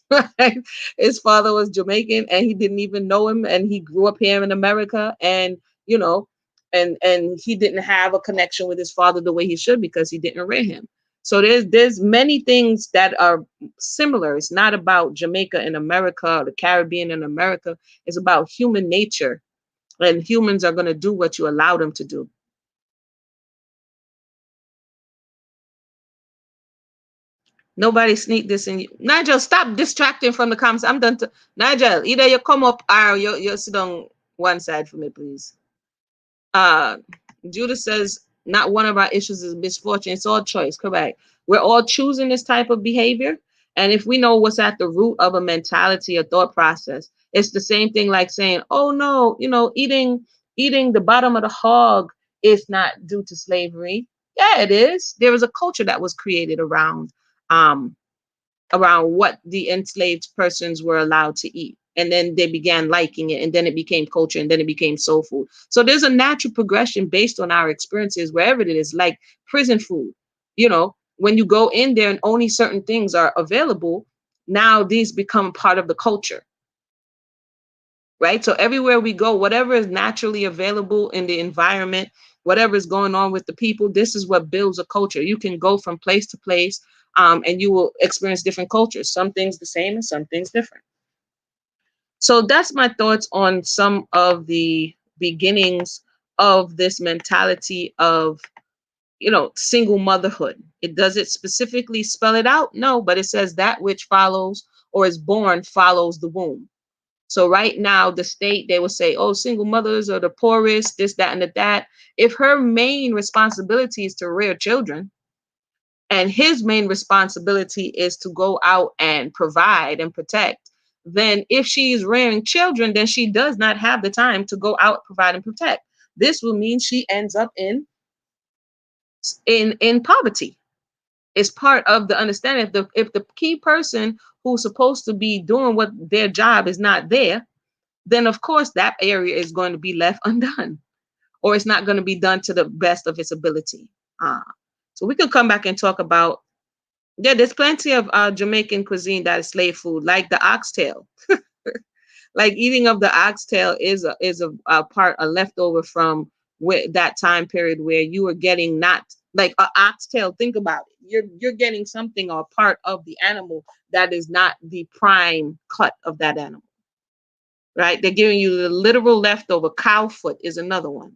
His father was Jamaican, and he didn't even know him, and he grew up here in America, and you know, and he didn't have a connection with his father the way he should, because he didn't rear him. So there's many things that are similar. It's not about Jamaica and America, or the Caribbean and America. It's about human nature, and humans are going to do what you allow them to do. Nobody sneak this in you. Nigel, stop distracting from the comments. I'm done. Nigel, either you come up or you sit down. One side for me, please. Uh, Judah says, not one of our issues is misfortune. It's all choice. Correct. We're all choosing this type of behavior. And if we know what's at the root of a mentality or thought process, it's the same thing like saying, oh no, eating the bottom of the hog is not due to slavery. Yeah, it is. There was a culture that was created um around what the enslaved persons were allowed to eat. And then they began liking it, and then it became culture, and then it became soul food. So there's a natural progression based on our experiences, wherever it is, like prison food. When you go in there and only certain things are available, now these become part of the culture, right? So everywhere we go, whatever is naturally available in the environment, whatever is going on with the people, this is what builds a culture. You can go from place to place, and you will experience different cultures. Some things the same and some things different. So that's my thoughts on some of the beginnings of this mentality of, single motherhood. It doesn't specifically spell it out, no, but it says that which follows or is born follows the womb. So right now, the state, they will say, oh, single mothers are the poorest, this, that, and that. If her main responsibility is to rear children, and his main responsibility is to go out and provide and protect, then if she's rearing children, then she does not have the time to go out, provide, and protect. This will mean she ends up in poverty. It's part of the understanding. If the key person who's supposed to be doing what their job is not there, then of course that area is going to be left undone, or it's not going to be done to the best of its ability. Uh, so we can come back and talk about, yeah, there's plenty of Jamaican cuisine that is slave food, like the oxtail. Like eating of the oxtail is a part, a leftover from that time period where you were getting, not like a oxtail. Think about it. You're getting something or part of the animal that is not the prime cut of that animal, right? They're giving you the literal leftover. Cow foot is another one.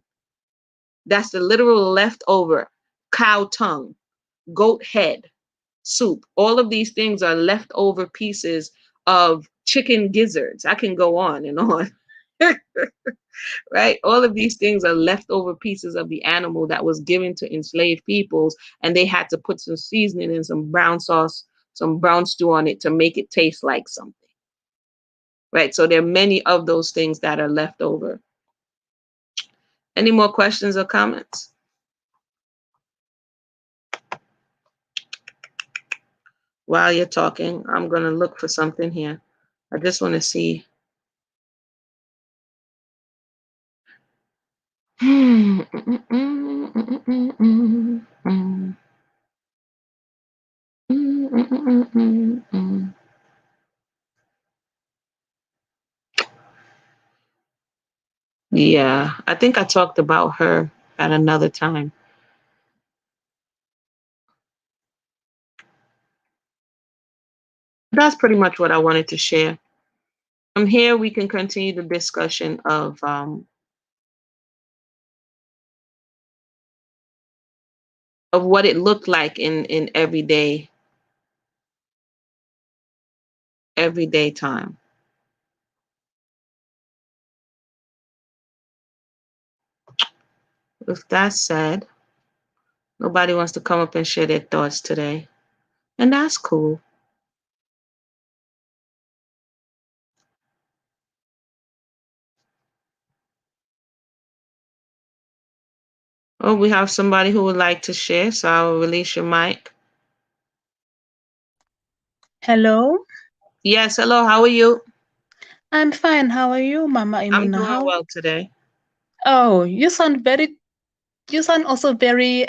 That's the literal leftover. Cow tongue, goat head, soup. All of these things are leftover pieces of chicken gizzards. I can go on and on. Right? All of these things are leftover pieces of the animal that was given to enslaved peoples, and they had to put some seasoning and some brown sauce, some brown stew on it to make it taste like something. Right? So there are many of those things that are left over. Any more questions or comments? While you're talking, I'm going to look for something here. I just want to see. Yeah, I think I talked about her at another time. That's pretty much what I wanted to share. From here, we can continue the discussion of what it looked like in everyday time. With that said, nobody wants to come up and share their thoughts today, and that's cool. Oh, we have somebody who would like to share, so I will release your mic. Hello, Yes, hello, how are you? I'm fine. How are you, Mama I'm Imuna? doing How? well today. Oh, you sound also very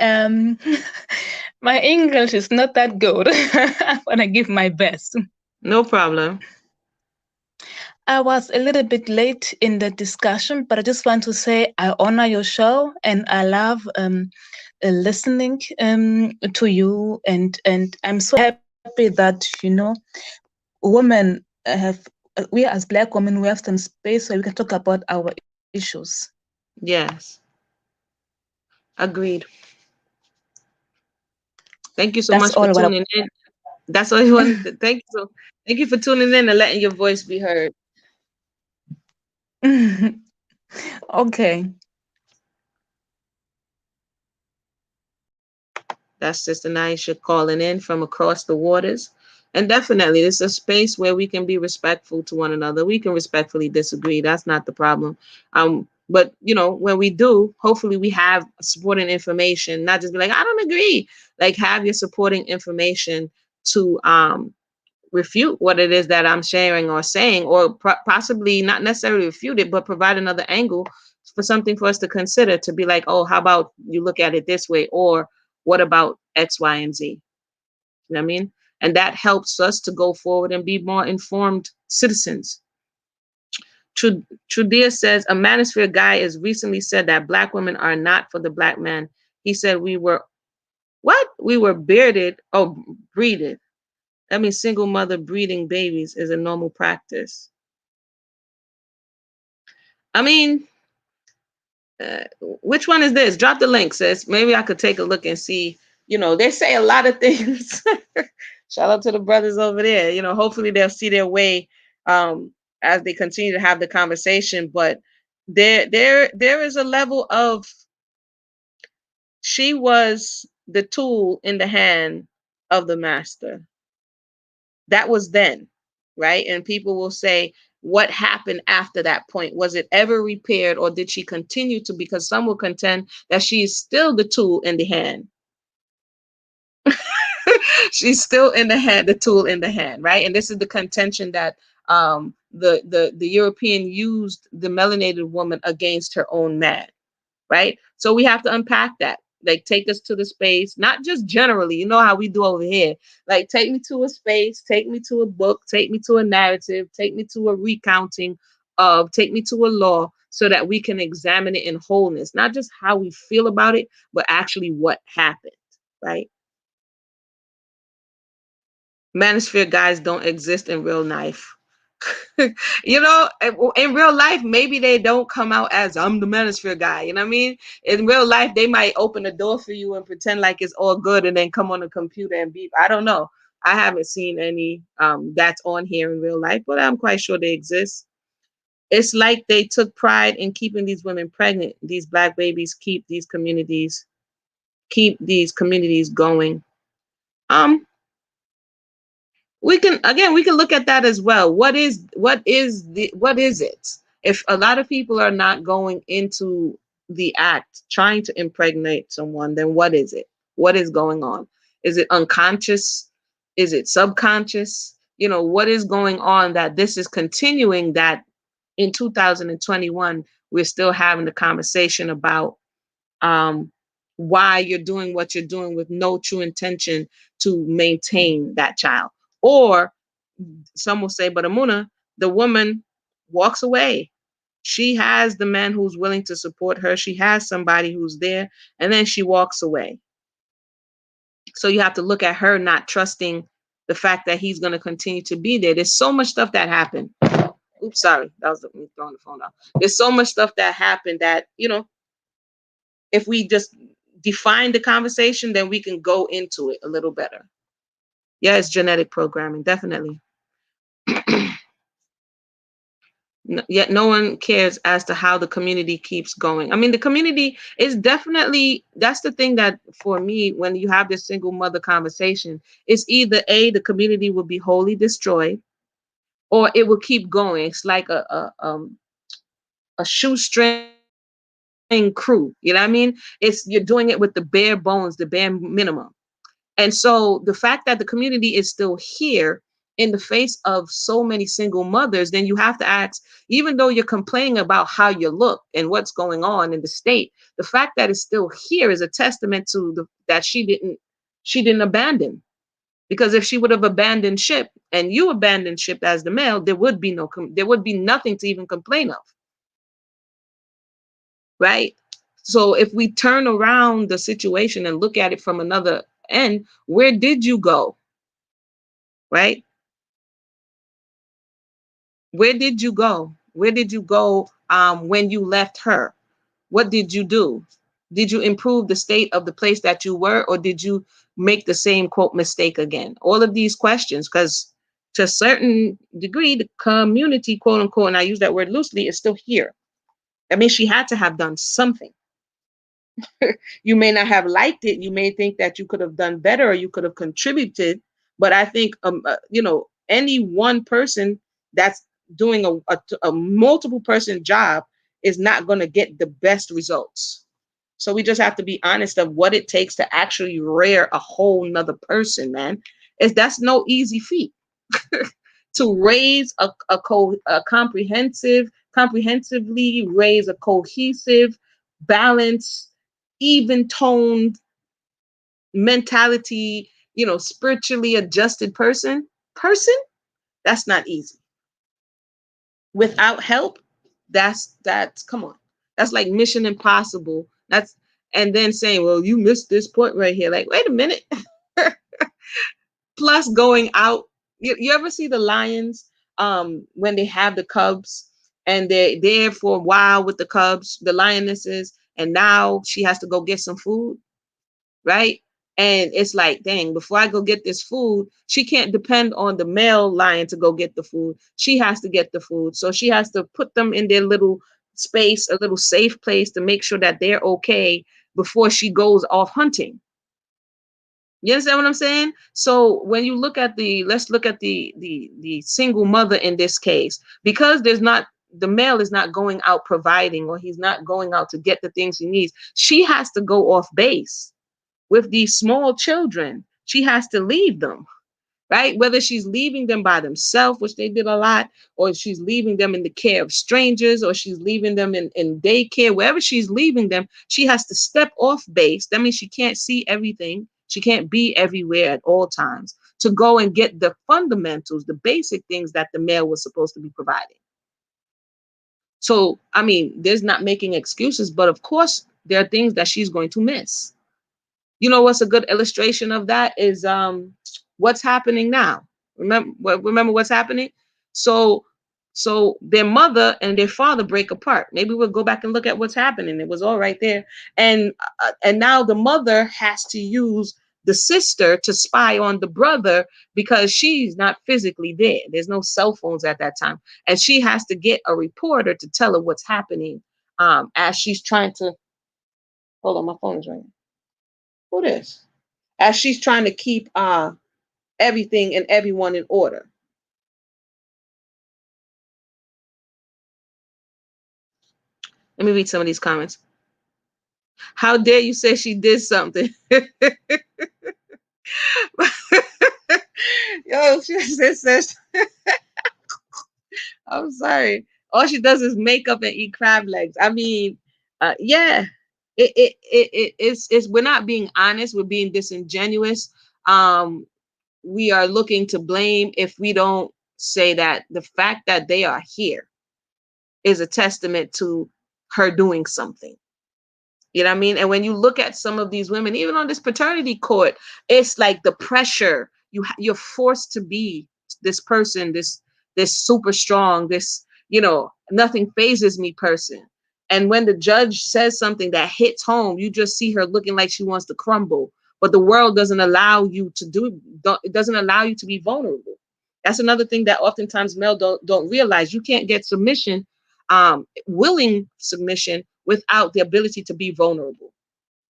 my English is not that good. I'm gonna give my best. No problem. I was a little bit late in the discussion, but I just want to say I honor your show and I love listening to you, and I'm so happy that women have we as Black women, we have some space where we can talk about our issues. Yes, agreed. Thank you so That's much for all what tuning in. That's all you wanted to thank you for tuning in and letting your voice be heard. Okay. That's Sister Naisha calling in from across the waters. And definitely, it's a space where we can be respectful to one another. We can respectfully disagree. That's not the problem. But when we do, hopefully we have supporting information, not just be like, I don't agree. Like have your supporting information to refute what it is that I'm sharing or saying, or possibly not necessarily refute it, but provide another angle for something for us to consider to be like, oh, how about you look at it this way? Or what about X, Y, and Z? You know what I mean? And that helps us to go forward and be more informed citizens. Trudia says a manosphere guy has recently said that black women are not for the black man. He said we were what? We were bearded, oh, breeded. That means single mother breeding babies is a normal practice. I mean, which one is this? Drop the link, sis. Maybe I could take a look and see. They say a lot of things. Shout out to the brothers over there. Hopefully they'll see their way as they continue to have the conversation. But there is a level of she was the tool in the hand of the master. That was then, right? And people will say, what happened after that point? Was it ever repaired or did she continue to? Because some will contend that she is still the tool in the hand. She's still in the hand, the tool in the hand, right? And this is the contention that the European used the melanated woman against her own man, right? So we have to unpack that. Like, take us to the space, not just generally, you know how we do over here. Like, take me to a space, take me to a book, take me to a narrative, take me to a recounting of, take me to a law so that we can examine it in wholeness, not just how we feel about it, but actually what happened, right? Manosphere guys don't exist in real life. In real life, maybe they don't come out as I'm the manosphere guy. You know what I mean? In real life, they might open the door for you and pretend like it's all good and then come on the computer and beep. I don't know. I haven't seen any that's on here in real life, but I'm quite sure they exist. It's like they took pride in keeping these women pregnant. These black babies keep these communities going. Um, we can look at that as well. What is it? If a lot of people are not going into the act trying to impregnate someone, then what is it? What is going on? Is it unconscious? Is it subconscious? What is going on that this is continuing, that in 2021 we're still having the conversation about um, why you're doing what you're doing with no true intention to maintain that child. Or some will say, but Amuna, the woman walks away. She has the man who's willing to support her. She has somebody who's there, and then she walks away. So you have to look at her not trusting the fact that he's going to continue to be there. There's so much stuff that happened. Oops, sorry. That was me throwing the phone out. There's so much stuff that happened that, if we just define the conversation, then we can go into it a little better. Yeah, it's genetic programming, definitely. Yet no one cares as to how the community keeps going. I mean, the community is definitely, that's the thing that for me, when you have this single mother conversation, it's either A, the community will be wholly destroyed, or it will keep going. It's like a shoestring crew. You know what I mean? You're doing it with the bare bones, the bare minimum. And so the fact that the community is still here in the face of so many single mothers, then you have to ask, even though you're complaining about how you look and what's going on in the state, the fact that it's still here is a testament to that she didn't abandon. Because if she would have abandoned ship and you abandoned ship as the male, there would be nothing to even complain of, right? So if we turn around the situation and look at it from another end, where did you go? Right? Where did you go? Where did you go when you left her? What did you do? Did you improve the state of the place that you were, or did you make the same quote mistake again? All of these questions, because to a certain degree, the community, quote unquote, and I use that word loosely, is still here. I mean, she had to have done something. You may not have liked it. You may think that you could have done better or you could have contributed. But I think, any one person that's doing a multiple person job is not going to get the best results. So we just have to be honest of what it takes to actually rear a whole nother person, man. Is That's no easy feat. To raise a comprehensively raise a cohesive, balanced, even toned mentality, spiritually adjusted person, that's not easy. Without help, that's come on. That's like mission impossible. That's And then saying, well, you missed this point right here. Like, wait a minute. Plus going out. You ever see the lions when they have the cubs and they're there for a while with the cubs, the lionesses, and now she has to go get some food, right? And it's like, dang, before I go get this food, she can't depend on the male lion to go get the food. She has to get the food. So she has to put them in their little space, a little safe place to make sure that they're okay before she goes off hunting. You understand what I'm saying? So when you look at let's look at the single mother in this case, because the male is not going out providing, or he's not going out to get the things he needs. She has to go off base with these small children. She has to leave them, right? Whether she's leaving them by themselves, which they did a lot, or she's leaving them in the care of strangers, or she's leaving them in daycare, wherever she's leaving them, she has to step off base. That means she can't see everything. She can't be everywhere at all times to go and get the fundamentals, the basic things that the male was supposed to be providing. So, I mean, there's not making excuses, but of course, there are things that she's going to miss. You know what's a good illustration of that is what's happening now. Remember what's happening? So their mother and their father break apart. Maybe we'll go back and look at what's happening. It was all right there. And now the mother has to use the sister to spy on the brother because she's not physically there. There's no cell phones at that time. And she has to get a reporter to tell her what's happening as she's trying to hold on, my phone is ringing. Who this? As she's trying to keep everything and everyone in order. Let me read some of these comments. How dare you say she did something? Yo, she says, I'm sorry. All she does is make up and eat crab legs. I mean, yeah, it's we're not being honest. We're being disingenuous. We are looking to blame if we don't say that the fact that they are here is a testament to her doing something. You know what I mean? And when you look at some of these women, even on this paternity court, it's like the pressure. You're forced to be this person, this super strong, this, nothing phases me person. And when the judge says something that hits home, you just see her looking like she wants to crumble. But the world doesn't allow you to it doesn't allow you to be vulnerable. That's another thing that oftentimes male don't realize. You can't get submission, willing submission, without the ability to be vulnerable,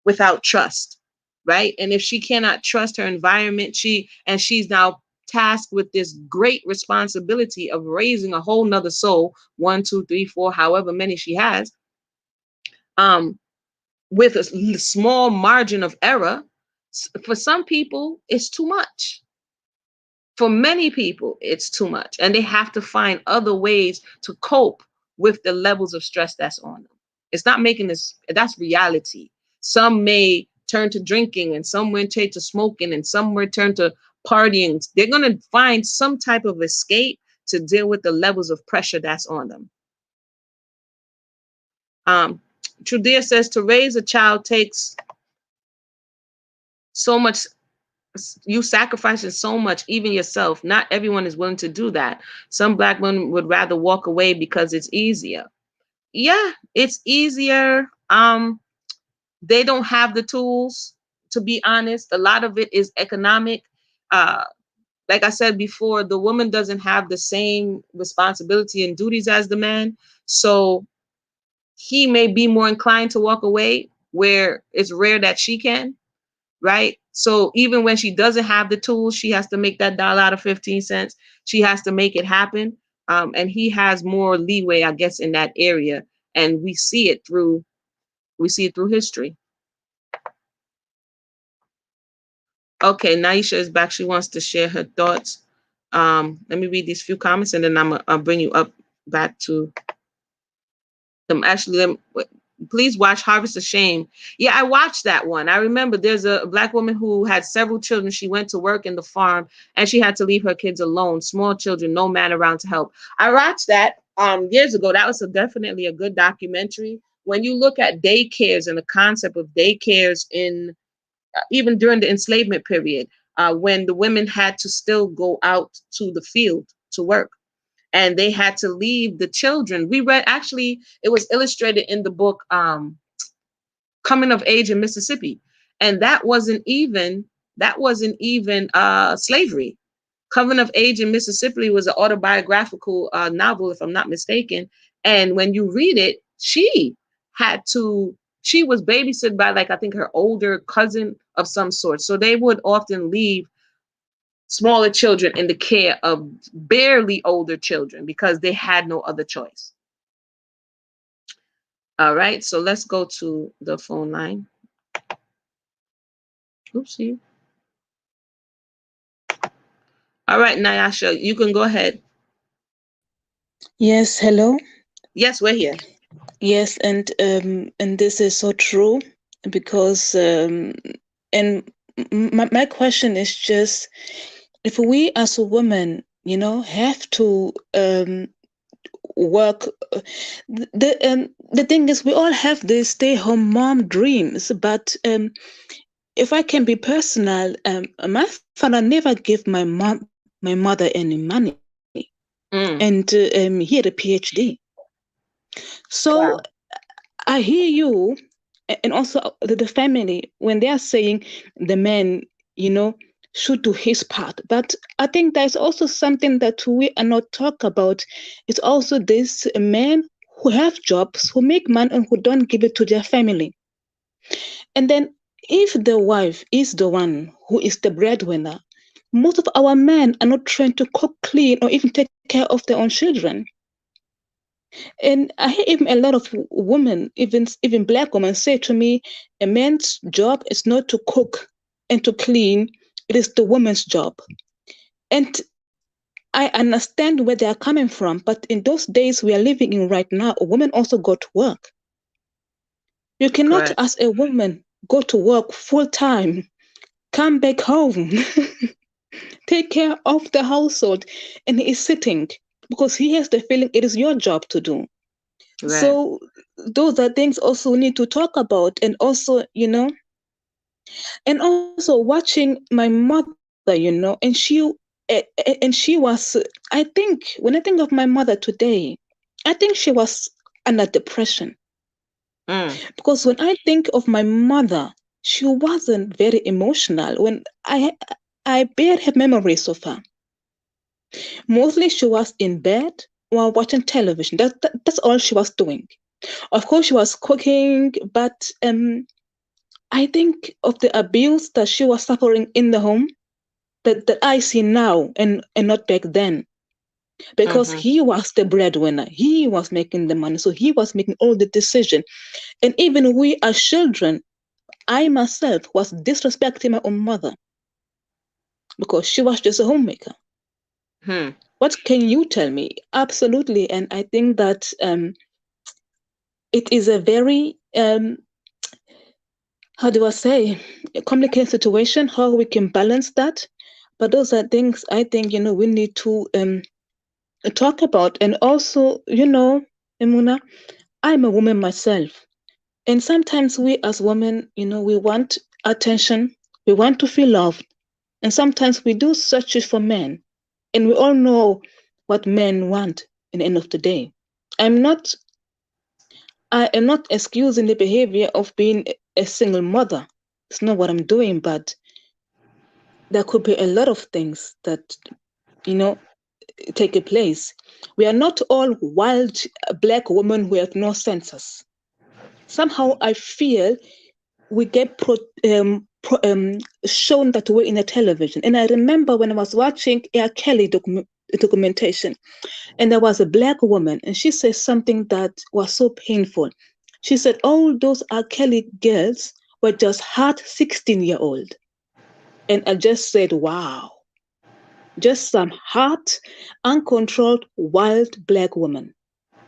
without trust, right? And if she cannot trust her environment, she's now tasked with this great responsibility of raising a whole nother soul, one, two, three, four, however many she has, um, with a small margin of error. For some people, it's too much. For many people, it's too much, and they have to find other ways to cope with the levels of stress that's on them. It's not making this, that's reality. Some may turn to drinking, and some may turn to smoking, and some may turn to partying. They're going to find some type of escape to deal with the levels of pressure that's on them. Trudea says to raise a child takes so much, you sacrificing so much, even yourself. Not everyone is willing to do that. Some Black women would rather walk away because it's easier. Yeah, it's easier. They don't have the tools, to be honest. A lot of it is economic. uh like I said before, the woman doesn't have the same responsibility and duties as the man. So he may be more inclined to walk away, where it's rare that she can, right? So even when she doesn't have the tools, she has to make that dollar out of 15 cents. She has to make it happen. And he has more leeway, I guess, in that area. And we see it through history. Okay, Naisha is back. She wants to share her thoughts. Let me read these few comments, and then I'll bring you up back to them. Actually, please watch Harvest of Shame. Yeah, I watched that one. I remember there's a black woman who had several children. She went to work in the farm, and she had to leave her kids alone, small children, no man around to help. I watched that years ago. That was definitely a good documentary. When you look at daycares and the concept of daycares in even during the enslavement period, when the women had to still go out to the field to work, and they had to leave the children. We read, actually, it was illustrated in the book Coming of Age in Mississippi, and that wasn't even slavery. Coming of Age in Mississippi was an autobiographical novel, if I'm not mistaken. And when you read it, she was babysitted by, like, I think her older cousin of some sort. So they would often leave smaller children in the care of barely older children because they had no other choice. All right, so let's go to the phone line. Oopsie. All right, Nyasha, you can go ahead. Yes, hello. Yes, we're here. Yes, and this is so true because and my question is just if we as a woman, have to work. The thing is, we all have the stay-home mom dreams, but if I can be personal, my father never gave my mother any money, and he had a PhD. So Wow. I hear you, and also the family when they are saying the man, you know, should do his part. But I think there's also something that we are not talk about. It's also this men who have jobs, who make money, and who don't give it to their family. And then if the wife is the one who is the breadwinner, most of our men are not trained to cook, clean, or even take care of their own children. And I hear even a lot of women, even black women, say to me, a man's job is not to cook and to clean; it is the woman's job. And I understand where they are coming from, but in those days we are living in right now, a woman also go to work. You cannot, Correct. as a woman, go to work full time, come back home, take care of the household, and he is sitting because he has the feeling it is your job to do. Right. So those are things also we need to talk about, and also, and also watching my mother, and she was, I think, when I think of my mother today, I think she was under depression. Mm. Because when I think of my mother, she wasn't very emotional. When I barely have memories of her. Mostly she was in bed while watching television. That's all she was doing. Of course, she was cooking, but I think of the abuse that she was suffering in the home that I see now and not back then. Because Mm-hmm. he was the breadwinner, he was making the money, so he was making all the decision. And even we as children, I myself was disrespecting my own mother because she was just a homemaker. Hmm. What can you tell me? Absolutely, and I think that it is a very how do I say, a complicated situation, how we can balance that. But those are things I think, we need to talk about. And also, Emuna, I'm a woman myself. And sometimes we as women, we want attention, we want to feel loved. And sometimes we do search it for men. And we all know what men want in the end of the day. I'm not I am not excusing the behavior of being a single mother. It's not what I'm doing, but there could be a lot of things that, you know, take a place. We are not all wild black women who have no senses. somehow I feel we get shown that way in the television. And I remember when I was watching R. Kelly documentation, and there was a black woman, and she said something that was so painful. She said all those R. Kelly girls were just hot 16-year-old. And I just said, wow, just some hot, uncontrolled, wild black woman.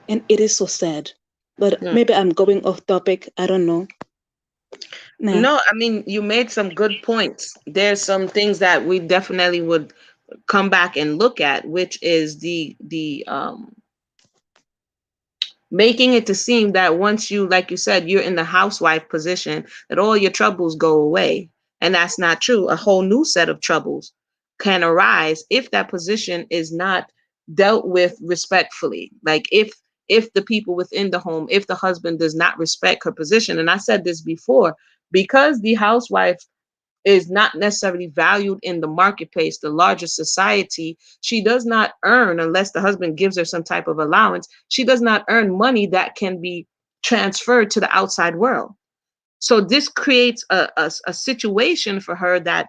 And it is so sad. But Hmm. maybe I'm going off topic. I don't know. Nah. No, I mean, you made some good points. There's some things that we definitely would come back and look at, which is the making it to seem that once you, like you said, you're in the housewife position, that all your troubles go away. And that's not true. A whole new set of troubles can arise if that position is not dealt with respectfully. Like if the people within the home, if the husband does not respect her position, and I said this before, because the housewife is not necessarily valued in the marketplace, the larger society. She does not earn, unless the husband gives her some type of allowance, she does not earn money that can be transferred to the outside world. So this creates a situation for her that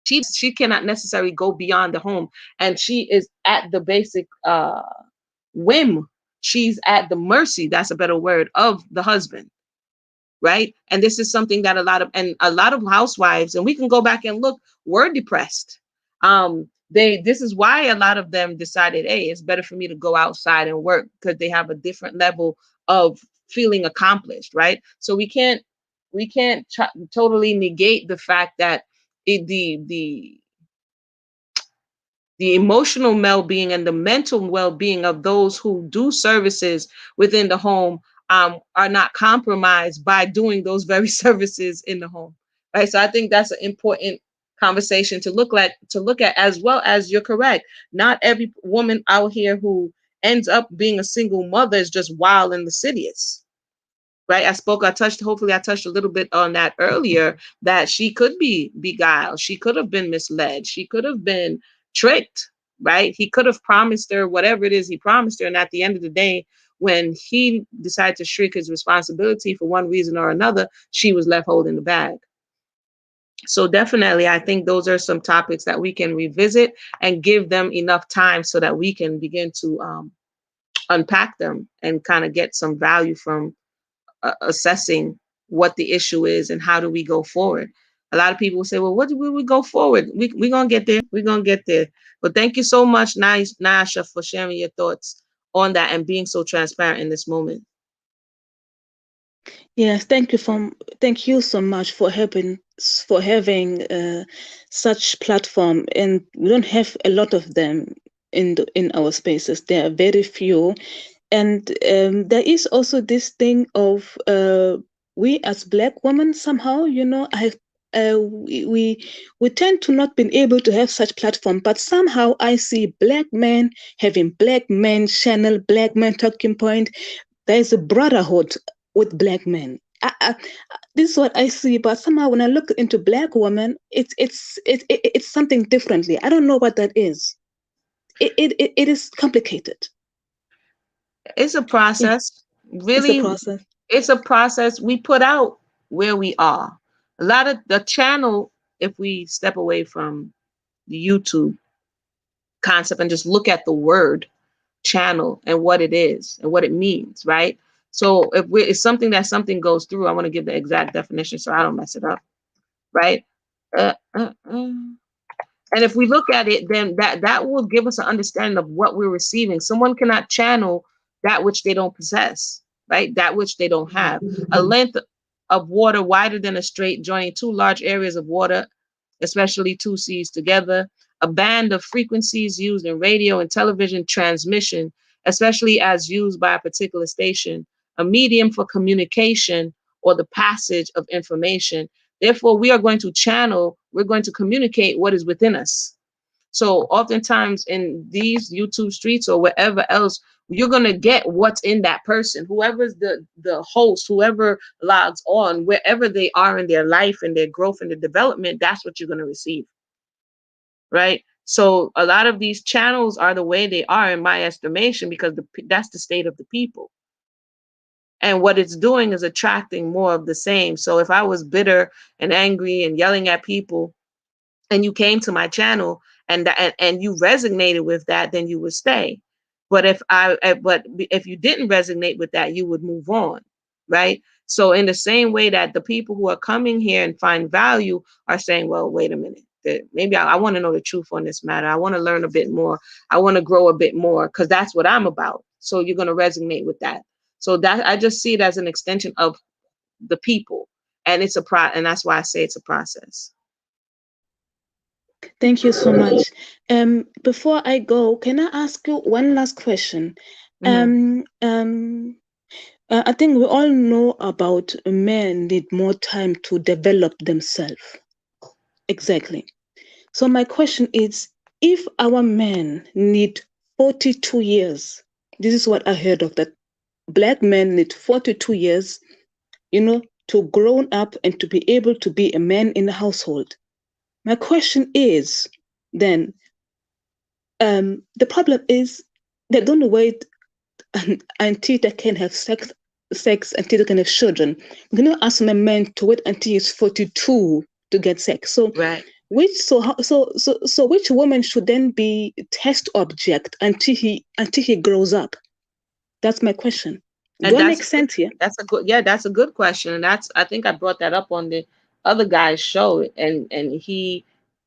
she cannot necessarily go beyond the home, and she is at the basic whim. She's at the mercy, that's a better word, of the husband, right? And this is something that a lot of housewives, and we can go back and look, were depressed. This is why a lot of them decided, hey, it's better for me to go outside and work, because they have a different level of feeling accomplished, right? So we can't totally negate the fact that the emotional well-being and the mental well-being of those who do services within the home are not compromised by doing those very services in the home, right? So I think that's an important conversation to look at, as well as you're correct. Not every woman out here who ends up being a single mother is just wild and lascivious, right? Hopefully I touched a little bit on that earlier, that she could be beguiled. She could have been misled. She could have been tricked, right? He could have promised her whatever it is he promised her. And at the end of the day, when he decided to shrink his responsibility for one reason or another, she was left holding the bag. So definitely, I think those are some topics that we can revisit and give them enough time so that we can begin to unpack them and kind of get some value from assessing what the issue is and how do we go forward. A lot of people will say, well, what do we go forward? We're going to get there. We're going to get there. But thank you so much, Nasha, for sharing your thoughts on that and being so transparent in this moment. Yes, thank you so much for having such platform, and we don't have a lot of them in our spaces. There are very few, and there is also this thing of we as Black women somehow, I we tend to not been able to have such platform, but somehow I see Black men having Black men channel, Black men talking point. There is a brotherhood with Black men. This is what I see, but somehow when I look into Black women, it's something differently. I don't know what that is. It is complicated. It's a Yeah, process. it's a Really, process. it's a process. We put out where we are. A lot of the channel, if we step away from the YouTube concept and just look at the word channel and what it is and what it means, right? So it's something that something goes through. I want to give the exact definition so I don't mess it up, right? Uh, uh, uh. And if we look at it, then that will give us an understanding of what we're receiving. Someone cannot channel that which they don't possess, right? That which they don't have. A length of water wider than a strait, joining two large areas of water, especially two seas together. A band of frequencies used in radio and television transmission, especially as used by a particular station. A medium for communication or the passage of information. Therefore, we're going to communicate what is within us. So oftentimes in these YouTube streets or wherever else, you're gonna get what's in that person, whoever's the host, whoever logs on, wherever they are in their life and their growth and their development, that's what you're gonna receive, right? So a lot of these channels are the way they are, in my estimation, because that's the state of the people. And what it's doing is attracting more of the same. So if I was bitter and angry and yelling at people, and you came to my channel, and you resonated with that, then you would stay. But if you didn't resonate with that, you would move on, right? So in the same way that the people who are coming here and find value are saying, well, wait a minute, maybe I want to know the truth on this matter. I want to learn a bit more. I want to grow a bit more, because that's what I'm about. So you're going to resonate with that. So that, I just see it as an extension of the people, and and that's why I say it's a process. Thank you so much. Before I go, can I ask you one last question? Hmm. I think we all know about men need more time to develop themselves. Exactly. So my question is, if our men need 42 years, this is what I heard of, that Black men need 42 years, to grow up and to be able to be a man in the household. My question is then, the problem is they don't wait until they can have sex until they can have children. You know, ask a man to wait until he's 42 to get sex. So Right. which woman should then be test object until he grows up? That's my question. And Do I make sense here? that's a good question. And I think I brought that up on the other guy's show, and he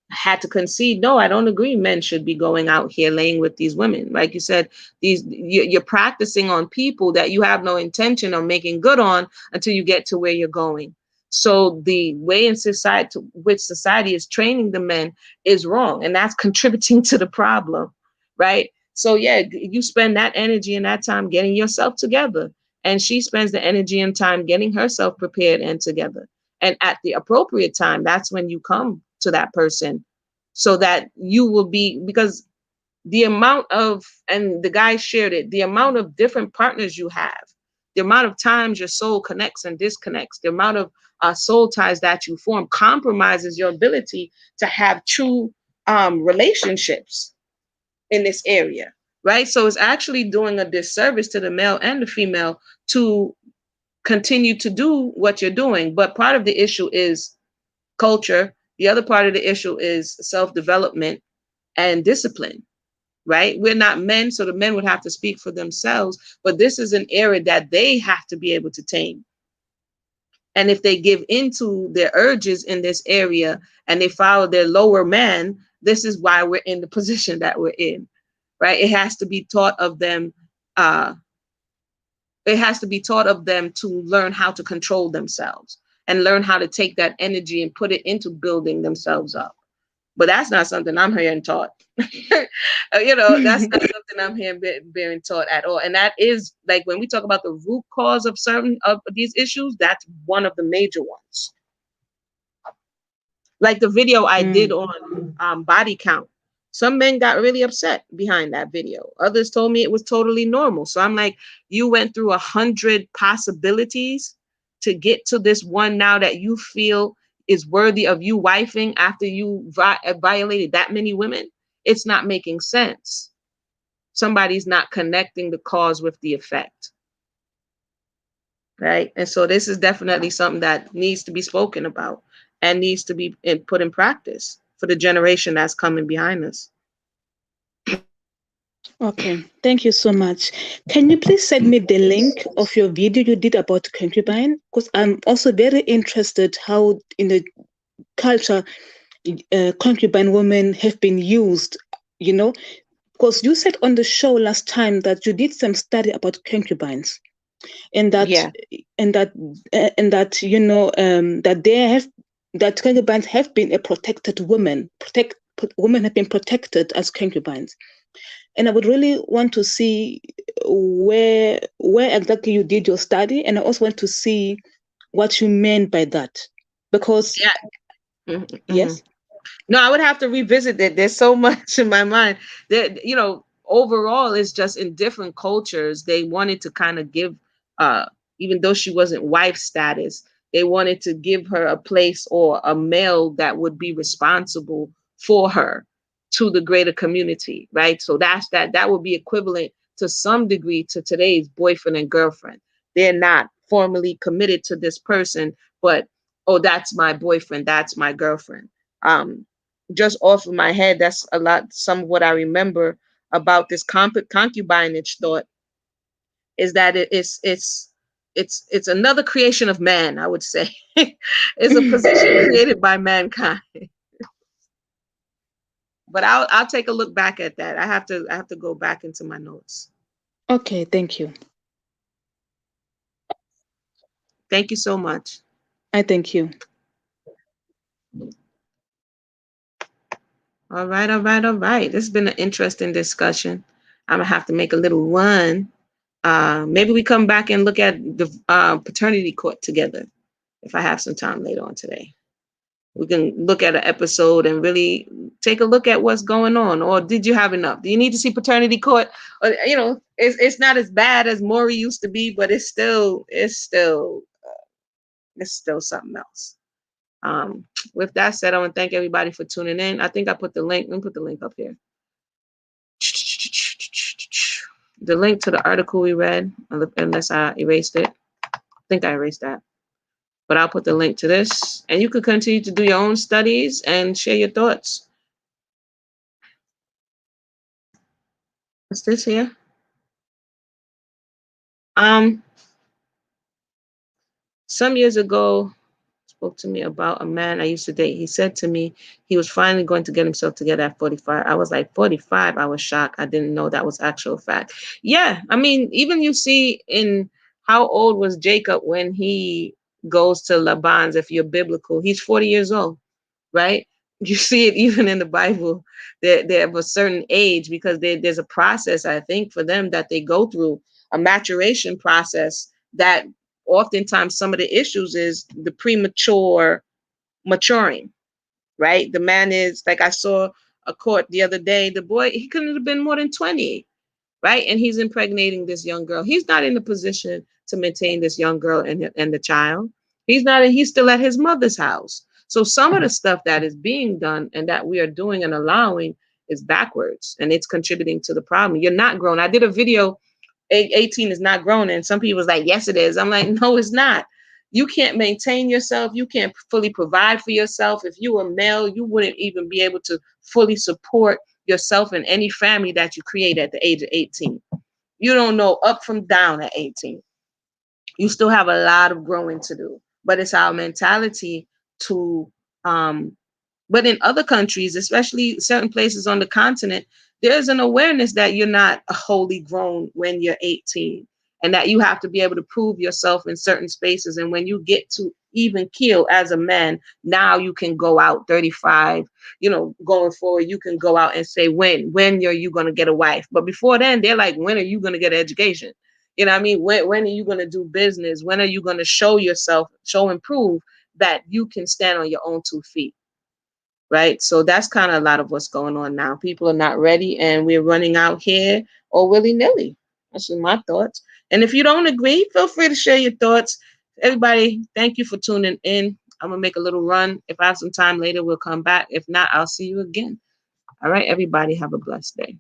had to concede, no, I don't agree men should be going out here laying with these women. Like you said, you're practicing on people that you have no intention of making good on until you get to where you're going. So the way in society to which society is training the men is wrong, and that's contributing to the problem, right? So yeah, you spend that energy and that time getting yourself together, and she spends the energy and time getting herself prepared and together. And at the appropriate time, that's when you come to that person, so that you will be, because the amount of, and the guy shared it, the amount of different partners you have, the amount of times your soul connects and disconnects, the amount of soul ties that you form compromises your ability to have true relationships in this area, right? So it's actually doing a disservice to the male and the female to continue to do what you're doing. But part of the issue is culture. The other part of the issue is self-development and discipline, right? We're not men, so the men would have to speak for themselves, but this is an area that they have to be able to tame. And if they give into their urges in this area and they follow their lower man, this is why we're in the position that we're in, right? It has to be taught of them. Uh, it has to be taught of them to learn how to control themselves and learn how to take that energy and put it into building themselves up. But that's not something I'm hearing taught. That's not something I'm hearing being taught at all. And that is, like, when we talk about the root cause of certain of these issues, that's one of the major ones. Like the video I did Mm. on body count. Some men got really upset behind that video. Others told me it was totally normal. So I'm like, you went through 100 possibilities to get to this one now that you feel is worthy of you wifing after you violated that many women. It's not making sense. Somebody's not connecting the cause with the effect, right? And so this is definitely something that needs to be spoken about and needs to be put in practice for the generation that's coming behind us. Okay, thank you so much. Can you please send me the link of your video you did about concubine? Because I'm also very interested how in the culture concubine women have been used, you know, because you said on the show last time that you did some study about concubines, and that Yeah. and that that they have, that concubines have been a protected woman, women have been protected as concubines. And I would really want to see where exactly you did your study, and I also want to see what you meant by that, because Yeah. Mm-hmm. yes. No, I would have to revisit it. There's so much in my mind that, overall, it's just in different cultures. They wanted to kind of give, uh, even though she wasn't wife status, they wanted to give her a place or a male that would be responsible for her to the greater community, right? So that would be equivalent to some degree to today's boyfriend and girlfriend. They're not formally committed to this person, but oh, that's my boyfriend, that's my girlfriend. Um, just off of my head, that's a lot. Some of what I remember about this concubinage thought is that it's another creation of man. I would say it's a position created by mankind. But I'll take a look back at that. I have to go back into my notes. Okay, thank you. Thank you so much. I thank you. All right, all right, all right. This has been an interesting discussion. I'm gonna have to make a little run. Maybe we come back and look at the paternity court together if I have some time later on today. We can look at an episode and really take a look at what's going on. Or did you have enough? Do you need to see paternity court? Or it's not as bad as Maury used to be, but it's still something else. Um, with that said, I want to thank everybody for tuning in. I think I put the link. Let me put the link up here. The link to the article we read, unless I erased it. I think I erased that. But I'll put the link to this, and you can continue to do your own studies and share your thoughts. What's this here? Um, some years ago, spoke to me about a man I used to date. He said to me he was finally going to get himself together at 45. I was like, 45? I was shocked. I didn't know that was actual fact. Yeah, I mean, even you see in how old was Jacob when he goes to Laban's, if you're biblical, he's 40 years old, right? You see it even in the Bible. They're of a certain age because there's a process, I think, for them that they go through, a maturation process that oftentimes some of the issues is the premature maturing, right? The man is like I saw a court the other day. The boy, he couldn't have been more than 20, right? And he's impregnating this young girl. He's not in the position to maintain this young girl and the child. He's not. He's still at his mother's house. So some of the stuff that is being done and that we are doing and allowing is backwards, and it's contributing to the problem. You're not grown. I did a video 18 is not grown. And some people was like, yes, it is. I'm like, no, it's not. You can't maintain yourself. You can't fully provide for yourself. If you were male, you wouldn't even be able to fully support yourself and any family that you create at the age of 18. You don't know up from down at 18. You still have a lot of growing to do. But it's our mentality to um, but in other countries, especially certain places on the continent, there's an awareness that you're not wholly grown when you're 18 and that you have to be able to prove yourself in certain spaces. And when you get to even keel as a man, now you can go out 35, going forward, you can go out and say, when are you going to get a wife? But before then, they're like, when are you going to get education? You know what I mean? When are you going to do business? When are you going to show yourself, show and prove that you can stand on your own 2 feet? Right? So that's kind of a lot of what's going on now. People are not ready, and we're running out here or willy nilly. That's just my thoughts. And if you don't agree, feel free to share your thoughts. Everybody, thank you for tuning in. I'm gonna make a little run. If I have some time later, we'll come back. If not, I'll see you again. All right, everybody, have a blessed day.